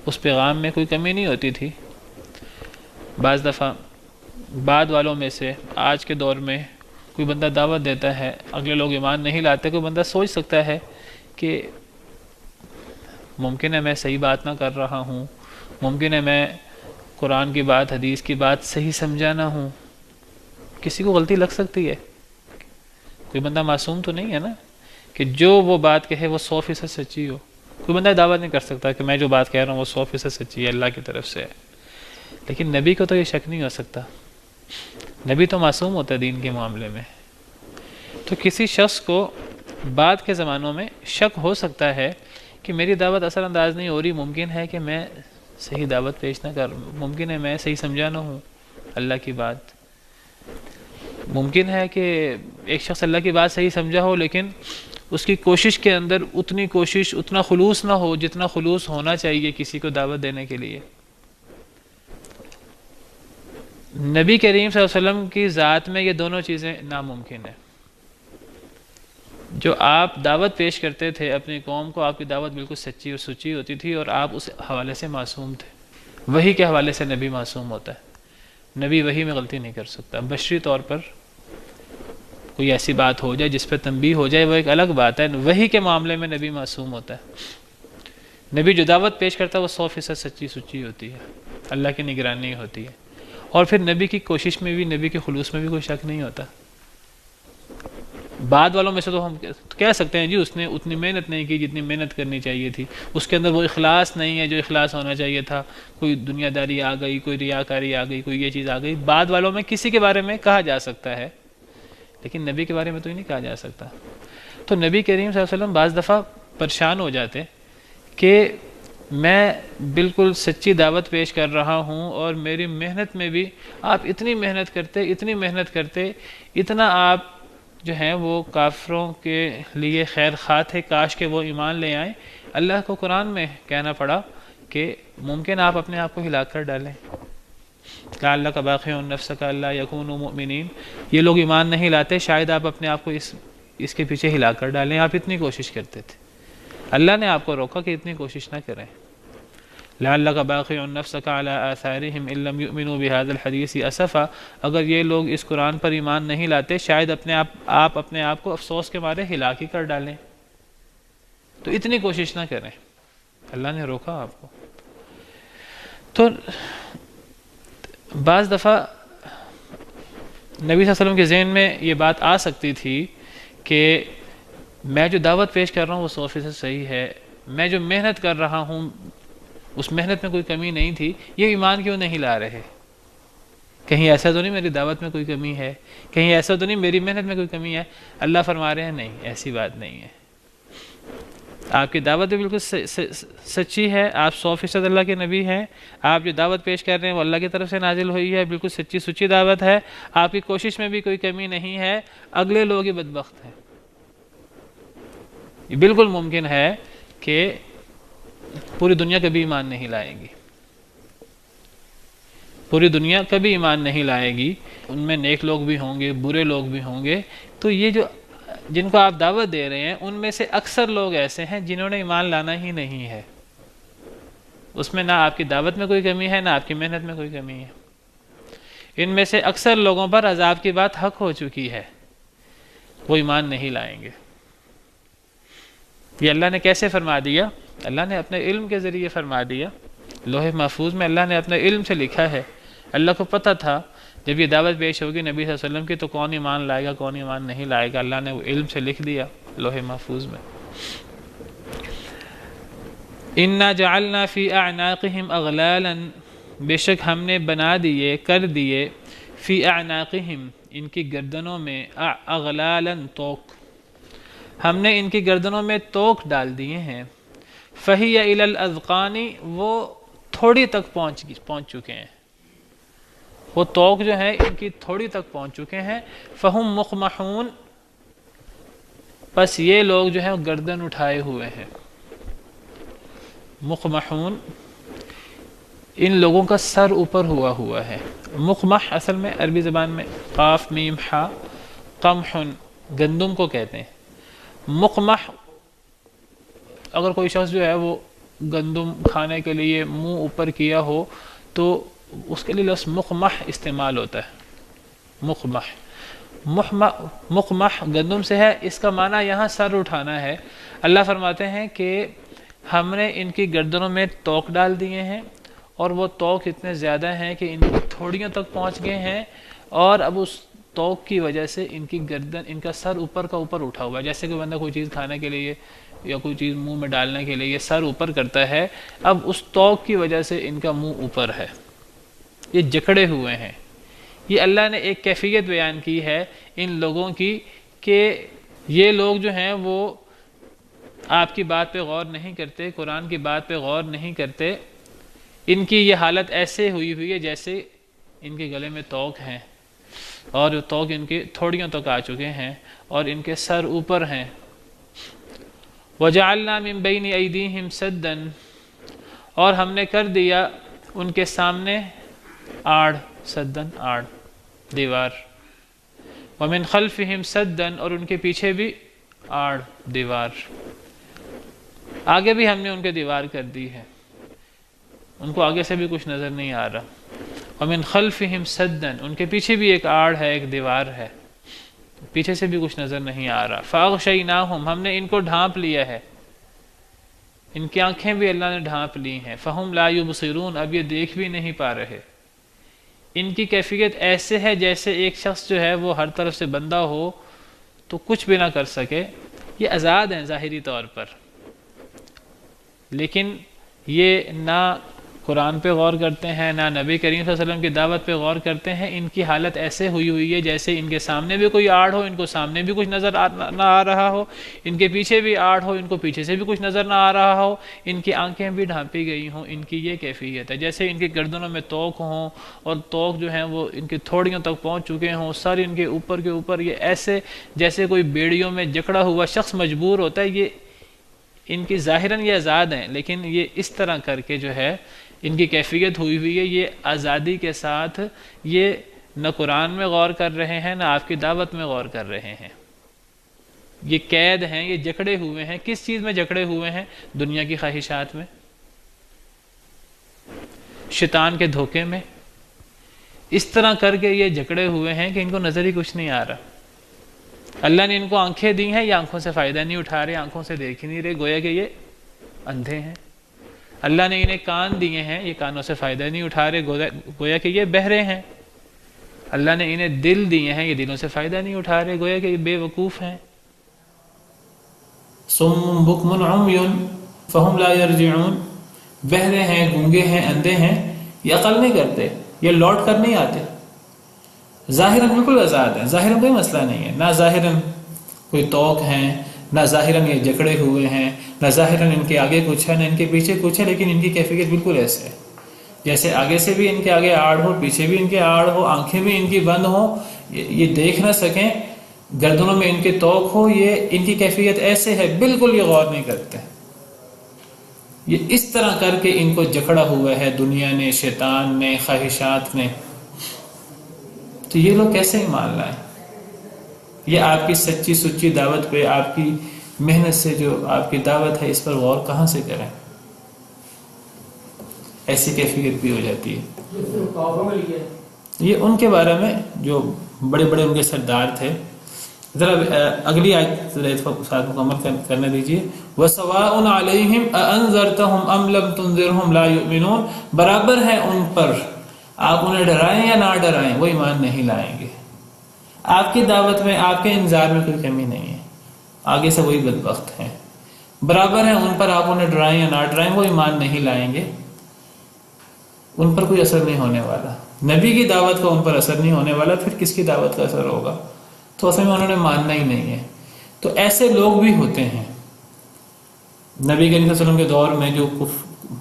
اس پیغام میں کوئی کمی نہیں ہوتی تھی۔ بعض دفعہ بعد والوں میں سے آج کے دور میں کوئی بندہ دعوت دیتا ہے، اگلے لوگ ایمان نہیں لاتے، کوئی بندہ سوچ سکتا ہے کہ ممکن ہے میں صحیح بات نہ کر رہا ہوں، ممکن ہے میں قرآن کی بات، حدیث کی بات صحیح سمجھا نہ ہوں، کسی کو غلطی لگ سکتی ہے، کوئی بندہ معصوم تو نہیں ہے نا کہ جو وہ بات کہے وہ 100% سچی ہو۔ کوئی بندہ دعویٰ نہیں کر سکتا کہ میں جو بات کہہ رہا ہوں وہ 100% سچی ہے، اللہ کی طرف سے ہے، لیکن نبی کو تو یہ شک نہیں ہو سکتا، نبی تو معصوم ہوتا ہے دین کے معاملے میں۔ تو کسی شخص کو بعد کے زمانوں میں شک ہو سکتا ہے کہ میری دعوت اثر انداز نہیں ہو رہی، ممکن ہے کہ میں صحیح دعوت پیش نہ کر، ممکن ہے میں صحیح سمجھا نہ ہوں اللہ کی بات، ممکن ہے کہ ایک شخص اللہ کی بات صحیح سمجھا ہو لیکن اس کی کوشش کے اندر اتنی کوشش، اتنا خلوص نہ ہو جتنا خلوص ہونا چاہیے کسی کو دعوت دینے کے لیے۔ نبی کریم صلی اللہ علیہ وسلم کی ذات میں یہ دونوں چیزیں ناممکن ہیں۔ جو آپ دعوت پیش کرتے تھے اپنی قوم کو، آپ کی دعوت بالکل سچی اور سچی ہوتی تھی، اور آپ اس حوالے سے معصوم تھے، وحی کے حوالے سے نبی معصوم ہوتا ہے، نبی وحی میں غلطی نہیں کر سکتا۔ بشری طور پر کوئی ایسی بات ہو جائے جس پہ تنبیہ ہو جائے وہ ایک الگ بات ہے، وحی کے معاملے میں نبی معصوم ہوتا ہے۔ نبی جو دعوت پیش کرتا ہے وہ 100% سچی سچی ہوتی ہے، اللہ کی نگرانی ہوتی ہے، اور پھر نبی کی کوشش میں بھی، نبی کے خلوص میں بھی کوئی شک نہیں ہوتا۔ بعد والوں میں سے تو ہم کہہ سکتے ہیں جی اس نے اتنی محنت نہیں کی جتنی محنت کرنی چاہیے تھی، اس کے اندر وہ اخلاص نہیں ہے جو اخلاص ہونا چاہیے تھا، کوئی دنیا داری آ گئی، کوئی ریاکاری آ گئی، کوئی یہ چیز آ گئی۔ بعد والوں میں کسی کے بارے میں کہا جا سکتا ہے، لیکن نبی کے بارے میں تو ہی نہیں کہا جا سکتا۔ تو نبی کریم صلی اللہ علیہ وسلم بعض دفعہ پریشان ہو جاتے کہ میں بالکل سچی دعوت پیش کر رہا ہوں اور میری محنت میں بھی آپ اتنی محنت کرتے، اتنا آپ جو ہیں وہ کافروں کے لیے خیر خواہ تھے، کاش کہ وہ ایمان لے آئیں۔ اللہ کو قرآن میں کہنا پڑا کہ ممکن آپ اپنے آپ کو ہلاک کر ڈالیں، لعلک باخع نفسک الا یکونوا مؤمنین، یہ لوگ ایمان نہیں لاتے، شاید آپ اپنے آپ کو اس کے پیچھے ہلاک کر ڈالیں، آپ اتنی کوشش کرتے تھے۔ اللہ نے آپ کو روکا کہ اتنی کوشش نہ کریں۔ لعلک باخع نفسک علی آثارہم ان لم یؤمنوا بہذا الحدیث اسفا، اگر یہ لوگ اس قرآن پر ایمان نہیں لاتے شاید آپ اپنے آپ کو افسوس کے مارے ہلاک ہی کر ڈالیں، تو اتنی کوشش نہ کریں، اللہ نے روکا آپ کو۔ تو بعض دفعہ نبی صلی اللہ علیہ وسلم کے ذہن میں یہ بات آ سکتی تھی کہ میں جو دعوت پیش کر رہا ہوں وہ 100% صحیح ہے، میں جو محنت کر رہا ہوں اس محنت میں کوئی کمی نہیں تھی، یہ ایمان کیوں نہیں لا رہے؟ کہیں ایسا تو نہیں میری دعوت میں کوئی کمی ہے، کہیں ایسا تو نہیں میری محنت میں کوئی کمی ہے؟ اللہ فرما رہے ہیں نہیں، ایسی بات نہیں ہے، آپ کی دعوت بھی بالکل سچی ہے، آپ 100% اللہ کے نبی ہیں، آپ جو دعوت پیش کر رہے ہیں وہ اللہ کی طرف سے نازل ہوئی ہے، بالکل سچی سچی دعوت ہے، آپ کی کوشش میں بھی کوئی کمی نہیں ہے، اگلے لوگ ہی بدبخت ہیں۔ یہ بالکل ممکن ہے کہ پوری دنیا کبھی ایمان نہیں لائے گی، پوری دنیا کبھی ایمان نہیں لائے گی، ان میں نیک لوگ بھی ہوں گے، برے لوگ بھی ہوں گے، تو یہ جو جن کو آپ دعوت دے رہے ہیں ان میں سے اکثر لوگ ایسے ہیں جنہوں نے ایمان لانا ہی نہیں ہے، اس میں نہ آپ کی دعوت میں کوئی کمی ہے نہ آپ کی محنت میں کوئی کمی ہے، ان میں سے اکثر لوگوں پر عذاب کی بات حق ہو چکی ہے، وہ ایمان نہیں لائیں گے۔ یہ اللہ نے کیسے فرما دیا؟ اللہ نے اپنے علم کے ذریعے فرما دیا، لوح محفوظ میں اللہ نے اپنے علم سے لکھا ہے، اللہ کو پتہ تھا جب یہ دعوت پیش ہوگی نبی صلی اللہ علیہ وسلم کی تو کون ایمان لائے گا کون ایمان نہیں لائے گا، اللہ نے وہ علم سے لکھ دیا لوح محفوظ میں۔ انا جعلنا فی اعناقہم اغلالا، بے شک ہم نے بنا دیے، کر دیے، فی اعناقہم ان کی گردنوں میں، اغلالا توق، ہم نے ان کی گردنوں میں توق ڈال دیے ہیں، فہی الی الاذقان، وہ تھوڑی تک پہنچ چکے ہیں، وہ توق جو ہے ان کی تھوڑی تک پہنچ چکے ہیں، فہم مقمحون، پس یہ لوگ جو ہیں گردن اٹھائے ہوئے ہیں، مقمحون ان لوگوں کا سر اوپر ہوا ہے۔ مقمح اصل میں عربی زبان میں قاف میم حا قمح گندم کو کہتے ہیں، مقمح اگر کوئی شخص جو ہے وہ گندم کھانے کے لیے منہ اوپر کیا ہو تو اس کے لیے لفظ مقمح استعمال ہوتا ہے، مقمح گندم سے ہے، اس کا معنی یہاں سر اٹھانا ہے۔ اللہ فرماتے ہیں کہ ہم نے ان کی گردنوں میں توق ڈال دیے ہیں، اور وہ توق اتنے زیادہ ہیں کہ ان کی تھوڑیوں تک پہنچ گئے ہیں، اور اب اس توق کی وجہ سے ان کی گردن، ان کا سر اوپر کا اوپر اٹھا ہوا ہے، جیسے کہ بندہ کوئی چیز کھانے کے لیے یا کوئی چیز منہ میں ڈالنے کے لیے یہ سر اوپر کرتا ہے، اب اس توق کی وجہ سے ان کا منہ اوپر ہے، یہ جکڑے ہوئے ہیں۔ یہ اللہ نے ایک کیفیت بیان کی ہے ان لوگوں کی کہ یہ لوگ جو ہیں وہ آپ کی بات پہ غور نہیں کرتے، قرآن کی بات پہ غور نہیں کرتے، ان کی یہ حالت ایسے ہوئی ہے جیسے ان کے گلے میں توق ہیں، اور توق ان کے تھوڑیوں تک آ چکے ہیں، اور ان کے سر اوپر ہیں۔ وَجَعَلْنَا مِن بَيْنِ أَيْدِيهِمْ سَدًّا، اور ہم نے کر دیا ان کے سامنے آڑ، سدن آڑ، دیوار، وَمِن خَلْفِهِمْ سَدًّا، اور ان کے پیچھے بھی آڑ، دیوار، آگے بھی ہم نے ان کے دیوار کر دی ہے، ان کو آگے سے بھی کچھ نظر نہیں آ رہا. ومن خلفہم سدن، ان کے پیچھے بھی ایک آڑ ہے، ایک دیوار ہے، پیچھے سے بھی کچھ نظر نہیں آ رہا. فاغشیناہم، ہم نے ان کو ڈھانپ لیا ہے، ان کی آنکھیں بھی اللہ نے ڈھانپ لی ہیں. فہم لا یبصرون، اب یہ دیکھ بھی نہیں پا رہے. ان کی کیفیت ایسے ہے جیسے ایک شخص جو ہے وہ ہر طرف سے بندہ ہو تو کچھ بھی نہ کر سکے. یہ آزاد ہیں ظاہری طور پر، لیکن یہ نہ قرآن پہ غور کرتے ہیں، نہ نبی کریم صلی اللہ علیہ وسلم کی دعوت پہ غور کرتے ہیں. ان کی حالت ایسے ہوئی ہے جیسے ان کے سامنے بھی کوئی آڑ ہو، ان کو سامنے بھی کچھ نظر نہ آ رہا ہو، ان کے پیچھے بھی آڑ ہو، ان کو پیچھے سے بھی کچھ نظر نہ آ رہا ہو، ان کی آنکھیں بھی ڈھانپی گئی ہوں. ان کی یہ کیفیت ہے جیسے ان کی گردنوں میں توق ہوں اور توق جو ہیں وہ ان کی تھوڑیوں تک پہنچ چکے ہوں، ساری ان کے اوپر یہ ایسے جیسے کوئی بیڑیوں میں جکڑا ہوا شخص مجبور ہوتا ہے. یہ ان کی ظاہراً یہ آزاد ہیں، لیکن یہ اس طرح کر کے جو ہے ان کی کیفیت ہوئی ہے. یہ آزادی کے ساتھ یہ نہ قرآن میں غور کر رہے ہیں، نہ آپ کی دعوت میں غور کر رہے ہیں. یہ قید ہیں، یہ جکڑے ہوئے ہیں. کس چیز میں جکڑے ہوئے ہیں؟ دنیا کی خواہشات میں، شیطان کے دھوکے میں. اس طرح کر کے یہ جکڑے ہوئے ہیں کہ ان کو نظر ہی کچھ نہیں آ رہا. اللہ نے ان کو آنکھیں دی ہیں، یہ آنکھوں سے فائدہ نہیں اٹھا رہے، آنکھوں سے دیکھ ہی نہیں رہے، گویا کہ یہ اندھے ہیں. اللہ نے انہیں کان دیے ہیں، یہ کانوں سے فائدہ نہیں اٹھا رہے، گویا کہ یہ بہرے ہیں. اللہ نے انہیں دل دیے ہیں، یہ دلوں سے فائدہ نہیں اٹھا رہے، گویا کہ یہ بے وقوف ہیں. صم بکم عمی فہم لا یرجعون، بہرے ہیں، گونگے ہیں، اندھے ہیں، یہ عقل نہیں کرتے، یہ لوٹ کر نہیں آتے. ظاہراً بالکل آزاد ہیں، ظاہراً کوئی مسئلہ نہیں ہے، نہ ظاہراً کوئی توق ہیں، نہ ظاہراً یہ جکڑے ہوئے ہیں، نہ ظاہراً ان کے آگے کچھ ہے، نہ ان کے پیچھے کچھ ہے. لیکن ان کی کیفیت بالکل ایسے ہے جیسے آگے سے بھی ان کے آگے آڑ ہو، پیچھے بھی ان کے آڑ ہو، آنکھیں بھی ان کی بند ہوں، یہ دیکھ نہ سکیں، گردنوں میں ان کے توق ہو. یہ ان کی کیفیت ایسے ہے، بالکل یہ غور نہیں کرتے. یہ اس طرح کر کے ان کو جکڑا ہوا ہے دنیا نے، شیطان نے، خواہشات نے. تو یہ لوگ کیسے ایمان لائیں؟ یہ آپ کی سچی سچی دعوت پہ، آپ کی محنت سے جو آپ کی دعوت ہے اس پر غور کہاں سے کریں؟ ایسی کیفیت بھی ہو جاتی ہے. یہ ان کے بارے میں جو بڑے بڑے ان کے سردار تھے. ذرا اگلی آیت ساتھ مکمل کرنے دیجیے. وَسَوَاءٌ عَلَيْهِمْ أَأَنذَرْتَهُمْ أَمْ لَمْ تُنذِرْهُمْ لَا يُؤْمِنُونَ، برابر ہے ان پر آپ انہیں ڈرائیں یا نہ ڈرائیں، وہ ایمان نہیں لائیں گے. آپ کی دعوت میں، آپ کے انذار میں کوئی کمی نہیں ہے، آگے سے وہی بدبخت ہیں. برابر ہے ان پر آپ انہیں ڈرائیں یا نہ ڈرائیں، وہ ایمان نہیں لائیں گے. ان پر کوئی اثر نہیں ہونے والا. نبی کی دعوت کا ان پر اثر نہیں ہونے والا، پھر کس کی دعوت کا اثر ہوگا؟ تو اصل میں انہوں نے ماننا ہی نہیں ہے. تو ایسے لوگ بھی ہوتے ہیں. نبی کریم صلی اللہ علیہ وسلم کے دور میں جو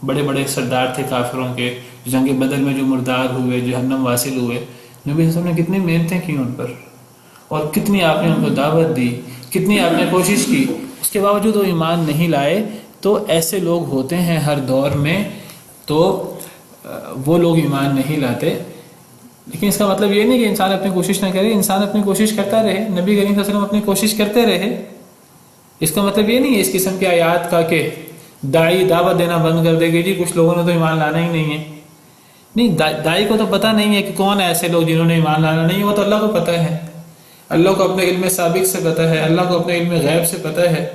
بڑے بڑے سردار تھے کافروں کے، جنگ بدر میں جو مردار ہوئے، جہنم واصل ہوئے، نبی صلی اللہ علیہ وسلم نے کتنی محنتیں کی ان پر، اور کتنی آپ نے ان کو دعوت دی، کتنی آپ نے کوشش کی، اس کے باوجود وہ ایمان نہیں لائے. تو ایسے لوگ ہوتے ہیں ہر دور میں، تو وہ لوگ ایمان نہیں لاتے. لیکن اس کا مطلب یہ نہیں کہ انسان اپنی کوشش نہ کرے، انسان اپنی کوشش کرتا رہے. نبی کریم صلی اللہ علیہ وسلم اپنی کوشش کرتے رہے. اس کا مطلب یہ نہیں ہے اس قسم کی آیات کا کہ داعی دعوت دینا بند کر دے گی، جی کچھ لوگوں نے تو ایمان لانا ہی نہیں ہے. نہیں، داعی کو تو پتہ نہیں ہے کہ کون ہے ایسے لوگ جنہوں نے ایمان لانا نہیں ہے، وہ تو اللہ کو پتہ ہے. اللہ کو اپنے علم سابق سے پتہ ہے، اللہ کو اپنے علم غیب سے پتہ ہے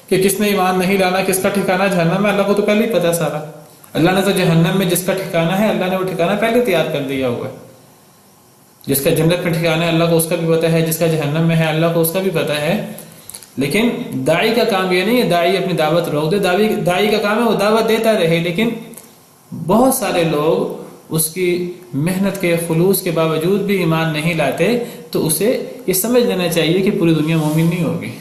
کہ کس نے ایمان نہیں لانا، کس کا ٹھکانہ جہنم ہے. اللہ کو تو پہلے ہی پتہ سارا. اللہ نے تو جہنم میں جس کا ٹھکانہ ہے، اللہ نے وہ ٹھکانہ پہلے تیار کر دیا ہوا ہے. جس کا جنت میں ٹھکانہ ہے اللہ کو اس کا بھی پتہ ہے، جس کا جہنم میں ہے اللہ کو اس کا بھی پتہ ہے. لیکن داعی کا کام یہ نہیں ہے داعی اپنی دعوت روک دے. داعی کا کام ہے وہ دعوت دیتا رہے. لیکن بہت سارے لوگ اس کی محنت کے خلوص کے باوجود بھی ایمان نہیں لاتے، تو اسے یہ سمجھ لینا چاہیے کہ پوری دنیا مومن نہیں ہوگی.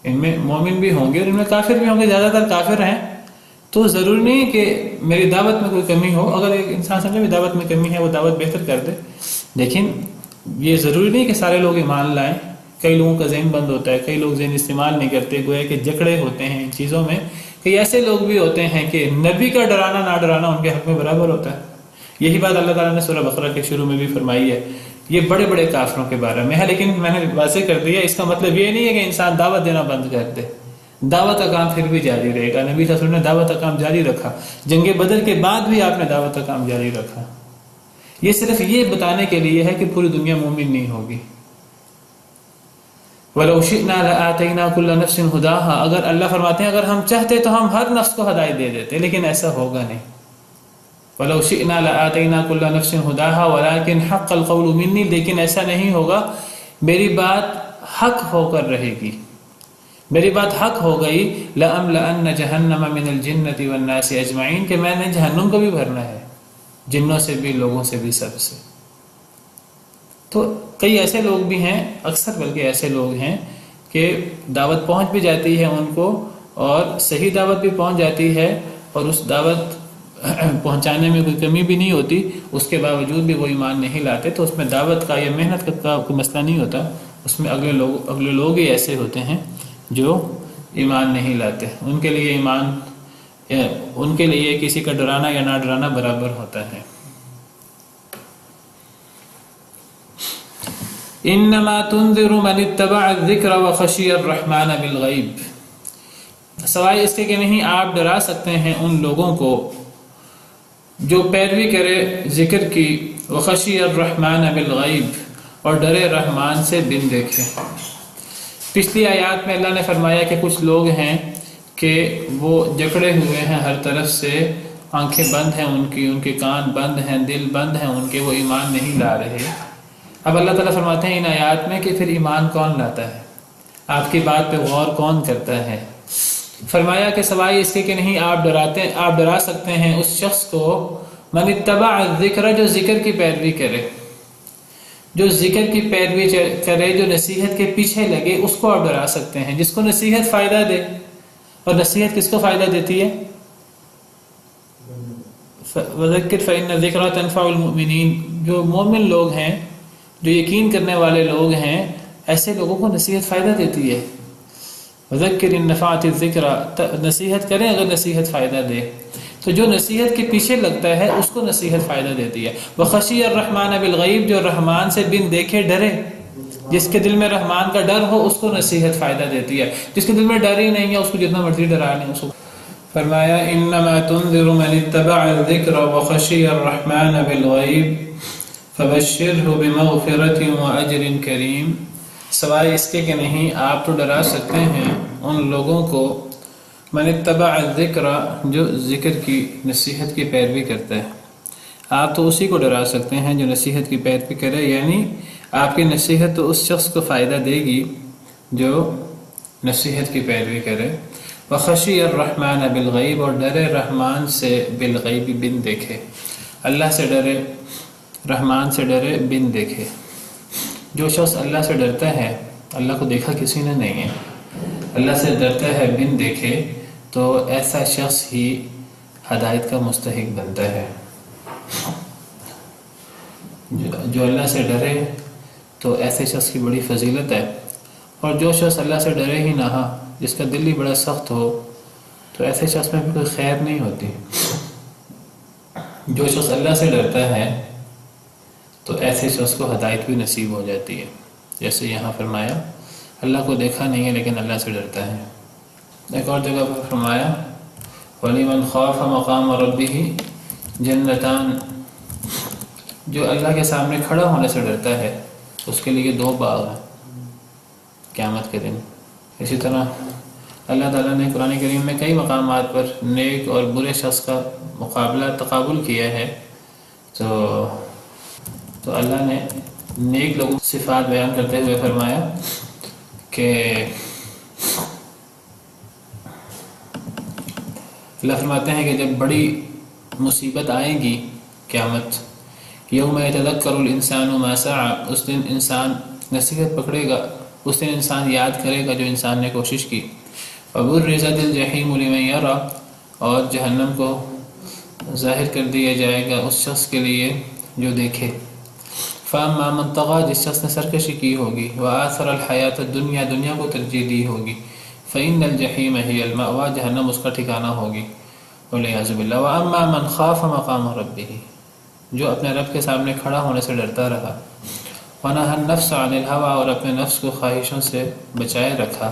ان میں مومن بھی ہوں گے اور ان میں کافر بھی ہوں گے، زیادہ تر کافر ہیں. تو ضروری نہیں کہ میری دعوت میں کوئی کمی ہو. اگر ایک انسان سمجھے میری دعوت میں کمی ہے، وہ دعوت بہتر کر دے. لیکن یہ ضروری نہیں کہ سارے لوگ ایمان لائیں. کئی لوگوں کا ذہن بند ہوتا ہے، کئی لوگ ذہن استعمال نہیں کرتے، گویا کہ جکڑے ہوتے ہیں ان چیزوں میں. کئی ایسے لوگ بھی ہوتے ہیں کہ نبی کا ڈرانا نہ ڈرانا ان کے حق میں برابر ہوتا ہے. یہی بات اللہ تعالیٰ نے سورہ بقرہ کے شروع میں بھی فرمائی ہے. یہ بڑے بڑے کافروں کے بارے میں ہے، لیکن میں نے واضح کر دیا اس کا مطلب یہ نہیں ہے کہ انسان دعوت دینا بند کر دے. دعوت کا کام پھر بھی جاری رہے گا. نبی صلی اللہ علیہ وسلم نے دعوت کا کام جاری رکھا. جنگ بدر کے بعد بھی آپ نے دعوت کا کام جاری رکھا. یہ صرف یہ بتانے کے لیے ہے کہ پوری دنیا مومن نہیں ہوگی. وَلَوْ شِئْنَا لَآتَيْنَا كُلَّ نَفْسٍ هُدَاهَا، اگر اللہ فرماتے ہیں اگر ہم چاہتے تو ہم ہر نفس کو ہدایت دے دیتے، لیکن ایسا ہوگا نہیں. وَلَوْ شِئْنَا لَآتَيْنَا كُلَّ نَفْسٍ هُدَاهَا وَلَكِنْ حَقَّ الْقَوْلُ مِنِّي، لیکن ایسا نہیں ہوگا، میری بات حق ہو کر رہے گی. میری بات حق ہو گئی. لَأَمْلَأَنَّ جَهَنَّمَ مِنَ الْجِنَّةِ وَالنَّاسِ أَجْمَعِينَ، کہ میں نے جہنم کو بھی بھرنا ہے، جنوں سے بھی، لوگوں سے بھی، سب سے. تو کئی ایسے لوگ بھی ہیں، اکثر بلکہ ایسے لوگ ہیں کہ دعوت پہنچ بھی جاتی ہے ان کو، اور صحیح دعوت بھی پہنچ جاتی ہے، اور اس دعوت پہنچانے میں کوئی کمی بھی نہیں ہوتی، اس کے باوجود بھی وہ ایمان نہیں لاتے. تو اس میں دعوت کا یا محنت کا کوئی مسئلہ نہیں ہوتا، اس میں اگلے لوگ ہی ایسے ہوتے ہیں جو ایمان نہیں لاتے. ان کے لیے ایمان، ان کے لیے کسی کا ڈرانا یا نہ ڈرانا برابر ہوتا ہے. انما تنذر من اتبع الذکر وخشی الرحمن بالغیب، سوائے اس کے کہ نہیں آپ ڈرا سکتے ہیں ان لوگوں کو جو پیروی کرے ذکر کی، وخشی الرحمن بالغیب، اور ڈرے رحمان سے بن دیکھے. پچھلی آیات میں اللہ نے فرمایا کہ کچھ لوگ ہیں کہ وہ جکڑے ہوئے ہیں ہر طرف سے، آنکھیں بند ہیں ان کے کان بند ہیں، دل بند ہیں ان کے، وہ ایمان نہیں لا رہے. اب اللہ تعالیٰ فرماتے ہیں ان آیات میں کہ پھر ایمان کون لاتا ہے، آپ کی بات پہ غور کون کرتا ہے. فرمایا کہ سوائے اس کے کہ نہیں آپ ڈرا سکتے ہیں اس شخص کو، من اتبع الذکر، جو ذکر کی پیروی کرے، جو ذکر کی پیروی کرے، جو نصیحت کے پیچھے لگے، اس کو آپ ڈرا سکتے ہیں، جس کو نصیحت فائدہ دے. اور نصیحت کس کو فائدہ دیتی ہے؟ وذکر فإن الذکرى تنفع المؤمنین، جو مومن لوگ ہیں، جو یقین کرنے والے لوگ ہیں، ایسے لوگوں کو نصیحت فائدہ دیتی ہے. وذکر ان نفعت الذکرى، نصیحت کریں اگر نصیحت فائدہ دے. تو جو نصیحت کے پیچھے لگتا ہے اس کو نصیحت فائدہ دیتی ہے. وخشی الرحمن بالغیب، جو رحمان سے بن دیکھے ڈرے، جس کے دل میں رحمان کا ڈر ہو اس کو نصیحت فائدہ دیتی ہے. جس کے دل میں ڈر ہی نہیں ہے اس کو جتنا مرضی ڈرا لیں. اس کو فرمایا انما تنذر من اتبع الذکر وخشی الرحمن بالغیب فبشرہ بمغفرۃ واجر کریم، سوائے اس کے کہ نہیں آپ تو ڈرا سکتے ہیں ان لوگوں کو، من اتبع الذکر، جو ذکر کی نصیحت کی پیروی کرتا ہے. آپ تو اسی کو ڈرا سکتے ہیں جو نصیحت کی پیروی کرے، یعنی آپ کی نصیحت تو اس شخص کو فائدہ دے گی جو نصیحت کی پیروی کرے. وخشی الرحمن بالغیب، اور ڈرے رحمان سے بالغیب، بن دیکھے. اللہ سے ڈرے، رحمان سے ڈرے، بن دیکھے. جو شخص اللہ سے ڈرتا ہے، اللہ کو دیکھا کسی نے نہیں ہے، اللہ سے ڈرتا ہے بن دیکھے، تو ایسا شخص ہی ہدایت کا مستحق بنتا ہے. جو اللہ سے ڈرے تو ایسے شخص کی بڑی فضیلت ہے. اور جو شخص اللہ سے ڈرے ہی نہ، جس کا دل ہی بڑا سخت ہو، تو ایسے شخص میں بھی کوئی خیر نہیں ہوتی. جو شخص اللہ سے ڈرتا ہے تو ایسے شخص کو ہدایت بھی نصیب ہو جاتی ہے. جیسے یہاں فرمایا اللہ کو دیکھا نہیں ہے لیکن اللہ سے ڈرتا ہے. ایک اور جگہ پر فرمایا وَلِمَنْ خَافَ مَقَامَ رَبِّهِ جَنَّتَانِ، جو اللہ کے سامنے کھڑا ہونے سے ڈرتا ہے اس کے لیے 2 باغ ہیں قیامت کے دن. اسی طرح اللہ تعالیٰ نے قرآن کریم میں کئی مقامات پر نیک اور برے شخص کا مقابلہ تقابل کیا ہے. تو اللہ نے نیک لوگوں کی صفات بیان کرتے ہوئے فرمایا کہ اللہ فرماتے ہیں کہ جب بڑی مصیبت آئے گی قیامت، یوم یتذکر الانسان ما سعی، اس دن انسان نصیحت پکڑے گا، اس دن انسان یاد کرے گا جو انسان نے کوشش کی. وبرزت الجحیم لمن یری، اور جہنم کو ظاہر کر دیا جائے گا اس شخص کے لیے جو دیکھے. فاما من طغی، جس شخص نے سرکشی کی ہوگی، وآثر الحیات الدنیا، دنیا کو ترجیح دی ہوگی، فإن الجحیم ہی المأوی، جہنم اس کا ٹھکانہ ہوگی والعیاذ باللہ. واما من خاف مقام ربہ، جو اپنے رب کے سامنے کھڑا ہونے سے ڈرتا رہا، ونہى النفس عن الہوى، اور اپنے نفس کو خواہشوں سے بچائے رکھا،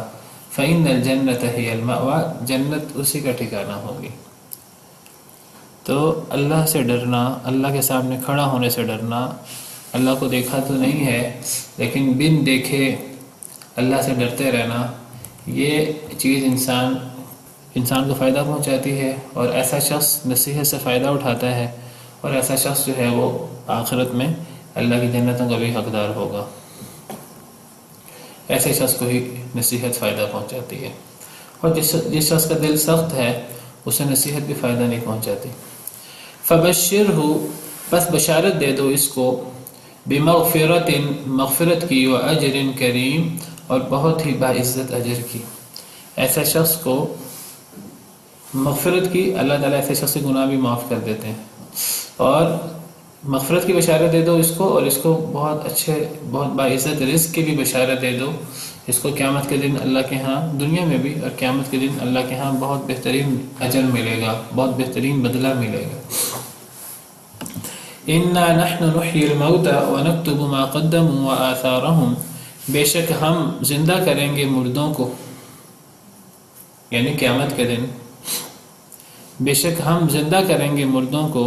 فإن الجنة هي المأوى، جنت اسی کا ٹھکانہ ہوگی۔ تو اللہ سے ڈرنا، اللہ کے سامنے کھڑا ہونے سے ڈرنا، اللہ کو دیکھا تو نہیں ہے لیکن بن دیکھے اللہ سے ڈرتے رہنا، یہ چیز انسان کو فائدہ پہنچاتی ہے، اور ایسا شخص نصیحت سے فائدہ اٹھاتا ہے، اور ایسا شخص جو ہے وہ آخرت میں اللہ کی جنتوں کا بھی حقدار ہوگا۔ ایسے شخص کو ہی نصیحت فائدہ پہنچاتی ہے، اور جس شخص کا دل سخت ہے اسے نصیحت بھی فائدہ نہیں پہنچاتی۔ فبشرہ، بس بشارت دے دو اس کو، بمغفرت، مغفرت کی، واجر کریم، اور بہت ہی باعزت اجر کی۔ ایسا شخص کو مغفرت کی، اللہ تعالیٰ ایسے شخص کے گناہ بھی معاف کر دیتے ہیں، اور مغفرت کی بشارت دے دو اس کو، اور اس کو بہت اچھے، بہت باعزت رزق کی بھی بشارت دے دو۔ اس کو قیامت کے دن اللہ کے ہاں، دنیا میں بھی اور قیامت کے دن اللہ کے ہاں بہت بہترین اجر ملے گا، بہت بہترین بدلہ ملے گا۔ انا نحن نحیی الموتى ونکتب ما قدموا وآثارهم، بے شک ہم زندہ کریں گے مردوں کو، یعنی قیامت کے دن بے شک ہم زندہ کریں گے مردوں کو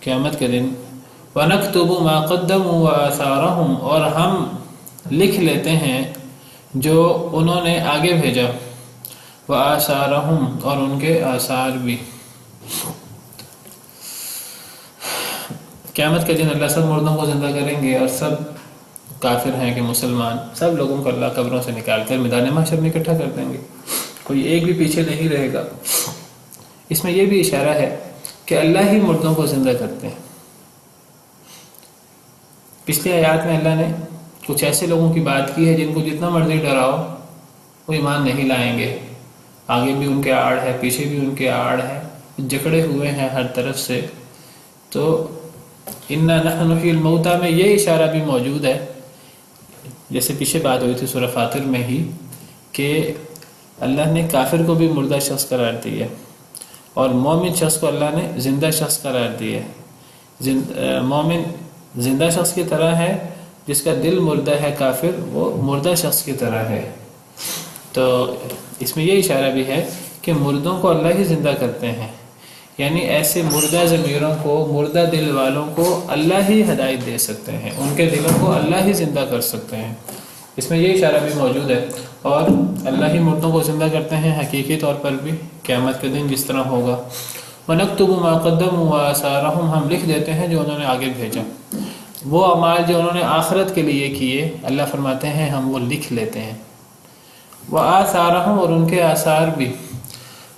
قیامت کے دن، وَنَكْتُبُ مَا قَدَّمُوا وَآثَارَهُمْ، اور ہم لکھ لیتے ہیں جو انہوں نے آگے بھیجا، وَآثَارَهُمْ، اور ان کے آثار بھی۔ قیامت کے دن اللہ سب مردوں کو زندہ کریں گے، اور سب کافر ہیں کہ مسلمان، سب لوگوں کو اللہ قبروں سے نکال کر میدان محشر میں اکٹھا کر دیں گے، کوئی ایک بھی پیچھے نہیں رہے گا۔ اس میں یہ بھی اشارہ ہے کہ اللہ ہی مردوں کو زندہ کرتے ہیں۔ پچھلی آیات میں اللہ نے کچھ ایسے لوگوں کی بات کی ہے جن کو جتنا مرضی ڈراؤ وہ ایمان نہیں لائیں گے، آگے بھی ان کے آڑ ہے، پیچھے بھی ان کے آڑ ہے، جکڑے ہوئے ہیں ہر طرف سے۔ تو انا نحن نحیی الموتى میں یہ اشارہ بھی موجود ہے، جیسے پیچھے بات ہوئی تھی سورہ فاطر میں ہی، کہ اللہ نے کافر کو بھی مردہ شخص قرار دی ہے، اور مومن شخص کو اللہ نے زندہ شخص قرار دی ہے۔ مومن زندہ شخص کی طرح ہے، جس کا دل مردہ ہے کافر وہ مردہ شخص کی طرح ہے۔ تو اس میں یہ اشارہ بھی ہے کہ مردوں کو اللہ ہی زندہ کرتے ہیں، یعنی ایسے مردہ ضمیروں کو، مردہ دل والوں کو اللہ ہی ہدایت دے سکتے ہیں، ان کے دلوں کو اللہ ہی زندہ کر سکتے ہیں۔ اس میں یہ اشارہ بھی موجود ہے، اور اللہ ہی مردوں کو زندہ کرتے ہیں حقیقی طور پر بھی قیامت کے دن جس طرح ہوگا۔ وَنَكْتُبُ مَا قَدَّمُوا وَآثَارَهُمْ، ہم لکھ دیتے ہیں جو انہوں نے آگے بھیجا، وہ اعمال جو انہوں نے آخرت کے لیے کیے، اللہ فرماتے ہیں ہم وہ لکھ لیتے ہیں۔ وَآثَارَهُمْ، اور ان کے آثار بھی،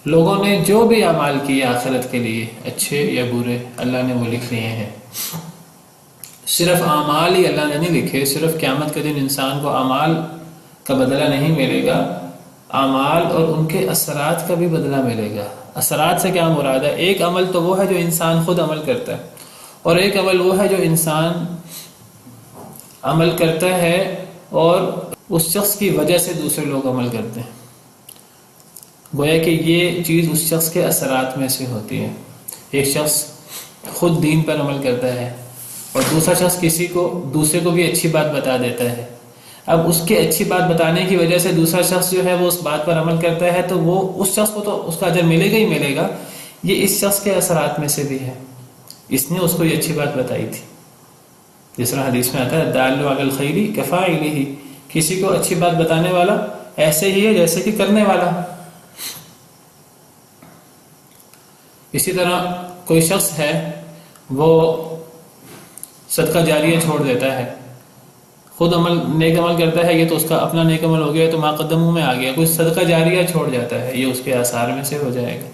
لوگوں نے جو بھی اعمال کیے آخرت کے لیے، اچھے یا برے، اللہ نے وہ لکھ لیے ہیں۔ صرف اعمال ہی اللہ نے نہیں لکھے، صرف قیامت کے دن انسان کو اعمال کا بدلہ نہیں ملے گا، اعمال اور ان کے اثرات کا بھی بدلہ ملے گا۔ اثرات سے کیا مراد ہے؟ ایک عمل تو وہ ہے جو انسان خود عمل کرتا ہے، اور ایک عمل وہ ہے جو انسان عمل کرتا ہے اور اس شخص کی وجہ سے دوسرے لوگ عمل کرتے ہیں۔ گویا کہ یہ چیز اس شخص کے اثرات میں سے ہوتی ہے۔ ایک شخص خود دین پر عمل کرتا ہے، اور دوسرا شخص دوسرے کو بھی اچھی بات بتا دیتا ہے۔ اب اس کے اچھی بات بتانے کی وجہ سے دوسرا شخص جو ہے وہ اس بات پر عمل کرتا ہے، تو وہ اس شخص کو تو اس کا اجر ملے گا ہی ملے گا، یہ اس شخص کے اثرات میں سے بھی ہے، اس نے اس کو یہ اچھی بات بتائی تھی۔ جس طرح حدیث میں آتا ہے دال علی الخیر کفاعلہ، کسی کو اچھی بات بتانے والا ایسے ہی ہے جیسے کہ کرنے والا۔ اسی طرح کوئی شخص ہے وہ صدقہ جاریہ چھوڑ دیتا ہے، خود نیک عمل کرتا ہے، یہ تو اس کا اپنا نیک عمل ہو گیا، تو ما قدموں میں آ گیا۔ کوئی صدقہ جاریہ چھوڑ جاتا ہے، یہ اس کے آثار میں سے ہو جائے گا۔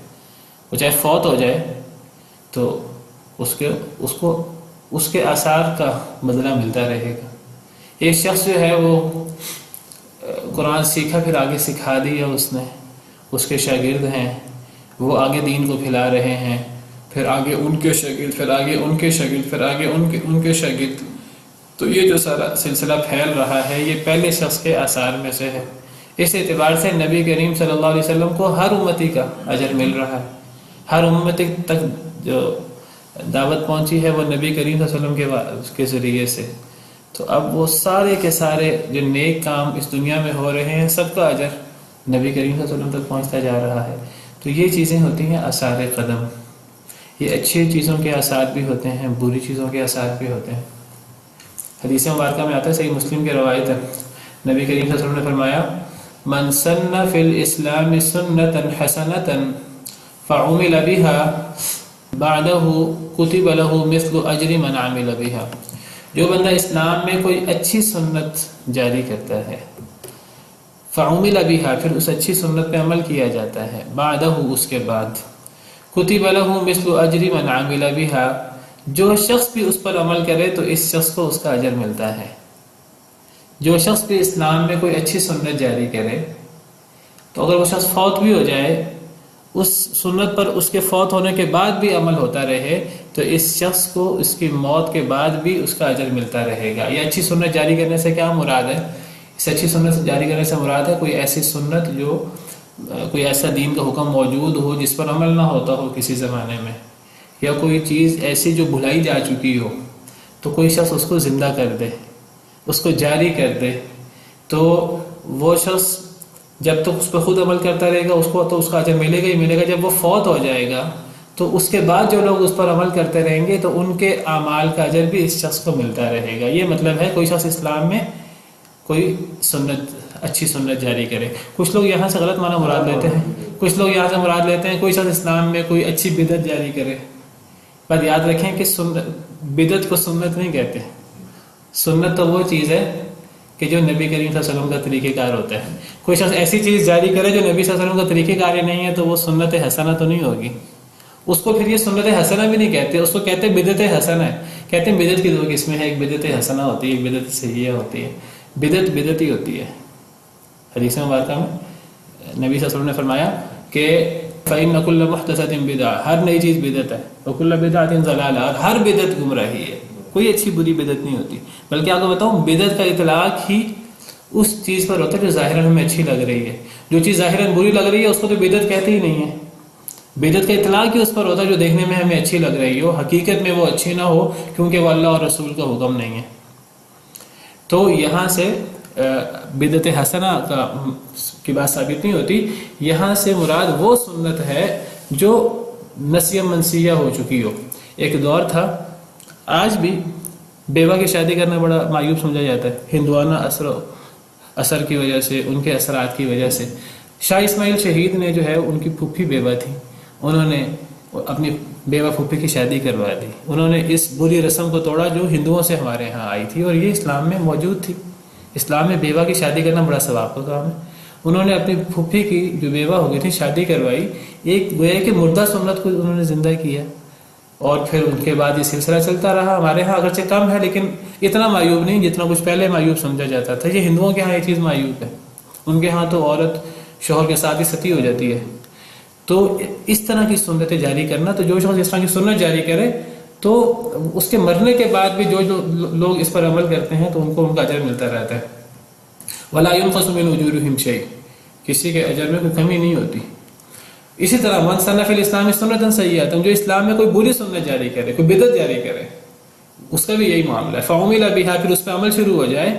وہ چاہے فوت ہو جائے تو اس کے آثار کا بدلہ ملتا رہے گا۔ ایک شخص جو ہے وہ قرآن سیکھا، پھر آگے سکھا دیا اس نے، اس کے شاگرد ہیں، وہ آگے دین کو پھیلا رہے ہیں، پھر آگے ان کے شاگرد، پھر آگے ان کے شاگرد، پھر آگے ان کے شاگرد، تو یہ جو سارا سلسلہ پھیل رہا ہے یہ پہلے شخص کے آثار میں سے ہے۔ اس اعتبار سے نبی کریم صلی اللہ علیہ وسلم کو ہر امتی کا اجر مل رہا ہے، ہر امتی تک جو دعوت پہنچی ہے وہ نبی کریم صلی اللہ علیہ وسلم کے ذریعے سے۔ تو اب وہ سارے کے سارے جو نیک کام اس دنیا میں ہو رہے ہیں سب کا اجر نبی کریم صلی اللہ علیہ وسلم تک پہنچتا جا رہا ہے. تو یہ چیزیں ہوتی ہیں آثار قدم. یہ اچھی چیزوں کے آثار بھی ہوتے ہیں، بری چیزوں کے آثار بھی ہوتے ہیں. حدیث مبارکہ میں آتا ہے، صحیح مسلم کی روایت ہے، نبی کریم صلی اللہ علیہ وسلم نے فرمایا من سن فی الاسلام سنتا حسنتا فعمل بها بعده كتب له مثل اجر من عمل بها. جو بندہ اسلام میں کوئی اچھی سنت جاری کرتا ہے، فعمل بها، پھر اس اچھی سنت پہ عمل کیا جاتا ہے، بعده، اس کے بعد، كتب له مثل اجر من عمل بها، جو شخص بھی اس پر عمل کرے تو اس شخص کو اس کا اجر ملتا ہے. جو شخص بھی اسلام میں کوئی اچھی سنت جاری کرے تو اگر وہ شخص فوت بھی ہو جائے، اس سنت پر اس کے فوت ہونے کے بعد بھی عمل ہوتا رہے تو اس شخص کو اس کی موت کے بعد بھی اس کا اجر ملتا رہے گا. یہ اچھی سنت جاری کرنے سے کیا مراد ہے؟ اس اچھی سنت جاری کرنے سے مراد ہے کوئی ایسی سنت جو کوئی ایسا دین کا حکم موجود ہو جس پر عمل نہ ہوتا ہو کسی زمانے میں، یا کوئی چیز ایسی جو بھلائی جا چکی ہو تو کوئی شخص اس کو زندہ کر دے، اس کو جاری کر دے. تو وہ شخص جب تک اس پر خود عمل کرتا رہے گا اس کو تو اس کا اجر ملے گا ہی ملے گا. جب وہ فوت ہو جائے گا تو اس کے بعد جو لوگ اس پر عمل کرتے رہیں گے تو ان کے اعمال کا اجر بھی اس شخص کو ملتا رہے گا. یہ مطلب ہے کوئی شخص اسلام میں کوئی سنت، اچھی سنت جاری کرے. کچھ لوگ یہاں سے غلط معنی مراد لیتے ہیں، کچھ لوگ یہاں سے مراد لیتے ہیں کوئی شخص اسلام میں کوئی اچھی بدعت جاری کرے. پر یاد رکھیں کہ بدعت کو سنت نہیں کہتے. سنت تو وہ چیز ہے کہ جو نبی کریم صلی اللہ علیہ وسلم کا طریقہ کار ہوتا ہے. کوئی شخص ایسی چیز جاری کرے جو نبی صلی اللہ علیہ وسلم کا طریقہ کار ہی نہیں ہے تو وہ سنت حسنہ تو نہیں ہوگی. اس کو پھر یہ سنت حسنہ بھی نہیں کہتے، اس کو کہتے ہیں بدعت حسنہ ہے. کہتے ہیں بدعت کی دو قسمیں ہیں، ایک بدعت حسنہ ہوتی ہے، ایک بدعت صحیحہ ہوتی ہے. بدعت بدعت ہی ہوتی ہے. حدیث مبارکہ میں نبی صلی اللہ علیہ وسلم نے فرمایا کہ فَإِنَّ كُلَّ مُحْدَثَةٍ بِدْعَةٌ، ہر نئی چیز بدعت ہے، وَكُلَّ بِدْعَةٍ ضَلَالَةٌ، اور ہر بدعت گمراہی ہے. کوئی اچھی بری بدعت نہیں ہوتی، بلکہ آپ کو بتاؤں بدعت کا اطلاق ہی اس چیز پر ہوتا ہے جو ظاہراً ہمیں اچھی لگ رہی ہے. جو چیز ظاہراً بری لگ رہی ہے اس کو تو بدعت کہتے ہی نہیں ہے. بدعت کا اطلاق ہی اس پر ہوتا ہے جو دیکھنے میں ہمیں اچھی لگ رہی ہو، حقیقت میں وہ اچھی نہ ہو کیونکہ وہ اللہ اور رسول کا حکم نہیں ہے. تو یہاں سے بدعت حسنہ کی بات ثابت نہیں ہوتی. یہاں سے مراد وہ سنت ہے جو نسیہ منسیہ ہو چکی ہو. ایک دور تھا، آج بھی بیوہ کی شادی کرنا بڑا معیوب سمجھا جاتا ہے، ہندوانہ اثر کی وجہ سے، ان کے اثرات کی وجہ سے. شاہ اسماعیل شہید نے جو ہے ان کی پھوپھی بیوہ تھی، انہوں نے اپنی بیوہ پھوپھی کی شادی کروا دی. انہوں نے اس بری رسم کو توڑا جو ہندوؤں سے ہمارے ہاں آئی تھی اور یہ اسلام میں موجود تھی. اسلام میں بیوہ کی شادی کرنا بڑا ثواب کا کام ہے. انہوں نے اپنی پھوپھی کی جو بیوہ ہو گئی تھی شادی کروائی، ایک گویا کہ مردہ سنت کو انہوں نے زندہ کیا، اور پھر ان کے بعد یہ سلسلہ چلتا رہا. ہمارے ہاں اگرچہ کم ہے لیکن اتنا معیوب نہیں جتنا کچھ پہلے معیوب سمجھا جاتا تھا. یہ ہندوؤں کے ہاں یہ چیز معیوب ہے، ان کے ہاں تو عورت شوہر کے ساتھ ہی ستی ہو جاتی ہے. تو اس طرح کی سنتیں جاری کرنا، تو جو شخص اس طرح کی سنت جاری کرے تو اس کے مرنے کے بعد بھی جو لوگ اس پر عمل کرتے ہیں تو ان کو ان کا اجر ملتا رہتا ہے. وَلَا يُنْقَصُ مِنْ أُجُورِهِمْ شَيْءٌ، کسی کے اجر میں کوئی کمی نہیں ہوتی. اسی طرح من سن فی الاسلام سنۃ سیئۃ، جو اسلام میں کوئی بری سنت جاری کرے، کوئی بدعت جاری کرے، اس کا بھی یہی معاملہ ہے. فعمل بها، پھر اس پہ عمل شروع ہو جائے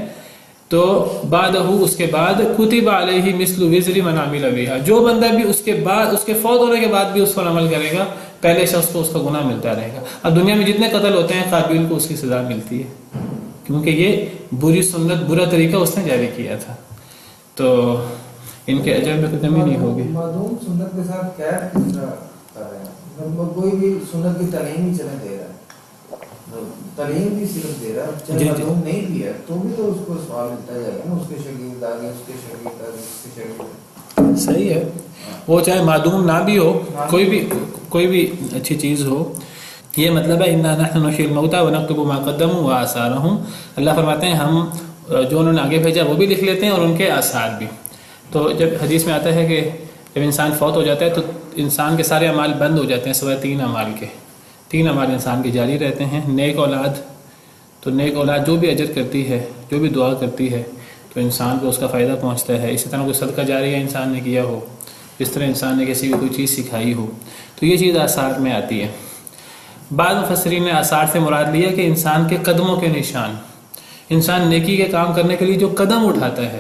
تو بعدہ، اس کے بعد کتب علیہ مثل وزر من عمل بها، جو بندہ بھی اس کے بعد، اس کے فوت ہونے کے بعد بھی اس پر عمل کرے گا، پہلے شخص کو اس کا گناہ ملتا رہے گا. اب دنیا میں جتنے قتل ہوتے ہیں قاتل کو اس کی سزا ملتی ہے کیونکہ یہ بری سنت، برا طریقہ اس نے جاری کیا تھا. تو ان کے اجر میں کوئی کمی نہیں ہوگی. معدوم سنت کے ساتھ کیا کر رہے ہیں؟ کوئی بھی سنت کی تعلیم ہی چلے دے رہا ہے، تعلیم بھی صرف دے رہا ہے، جب معدوم نہیں بھی ہے تو بھی تو اس کو سوال ملتا جائے گا نا، اس کے شاگرد آگے، اس کے شاگرد آگے، اس کے شاگرد. صحیح ہے، وہ چاہے معدوم نہ بھی ہو، کوئی بھی اچھی چیز ہو. یہ مطلب ہے اِنَّا نَحْنُ نُحْيِي الْمَوْتَىٰ وَنَكْتُبُ مَا قَدَّمُوا وَآثَارَهُمْ. اللہ فرماتے ہیں ہم جو انہوں نے آگے بھیجا وہ بھی لکھ لیتے ہیں اور ان کے آثار بھی. تو جب حدیث میں آتا ہے کہ جب انسان فوت ہو جاتا ہے تو انسان کے سارے اعمال بند ہو جاتے ہیں سوائے 3 اعمال کے. 3 اعمال انسان کے جاری رہتے ہیں. نیک اولاد، تو نیک اولاد جو بھی اجر کرتی ہے، جو بھی دعا کرتی ہے تو انسان کو اس کا فائدہ پہنچتا ہے. اسی طرح کوئی صدقہ جاریہ انسان نے کیا ہو، اس طرح انسان نے کسی کو کوئی چیز سکھائی ہو تو یہ چیز آثار میں آتی ہے. بعض مفسرین نے آثار سے مراد لیا کہ انسان کے قدموں کے نشان، انسان نیکی کے کام کرنے کے لیے جو قدم اٹھاتا ہے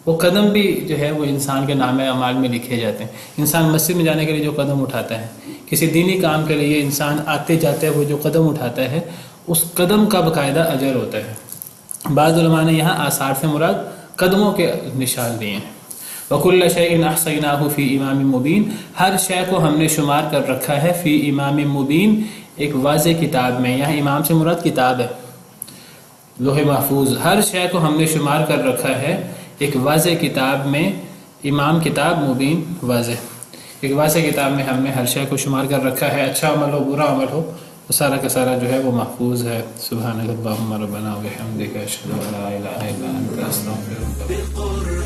وہ قدم بھی جو ہے وہ انسان کے نام اعمال میں لکھے جاتے ہیں. انسان مسجد میں جانے کے لیے جو قدم اٹھاتا ہے، کسی دینی کام کے لیے انسان آتے جاتے وہ جو قدم اٹھاتا ہے اس قدم کا باقاعدہ اجر ہوتا ہے. بعض علماء نے یہاں آثار سے مراد قدموں کے نشان دیے ہیں. وَكُلَّ شَيْءٍ أَحْصَيْنَاهُ فِي إِمَامٍ مُبِينٍ، ہر شے کو ہم نے شمار کر رکھا ہے فی امام مبین، ایک واضح کتاب میں. یہاں امام سے مراد کتاب ہے، لوح محفوظ. ہر شے کو ہم نے شمار کر رکھا ہے ایک واضح کتاب میں. امام کتاب، مبین واضح. ایک واضح کتاب میں ہم نے ہر شے کو شمار کر رکھا ہے، اچھا عمل ہو برا عمل ہو وہ سارا کا سارا جو ہے وہ محفوظ ہے. سبحانک اللہم ربنا و بحمدک اشہد ان لا الہ الا انت استغفرک.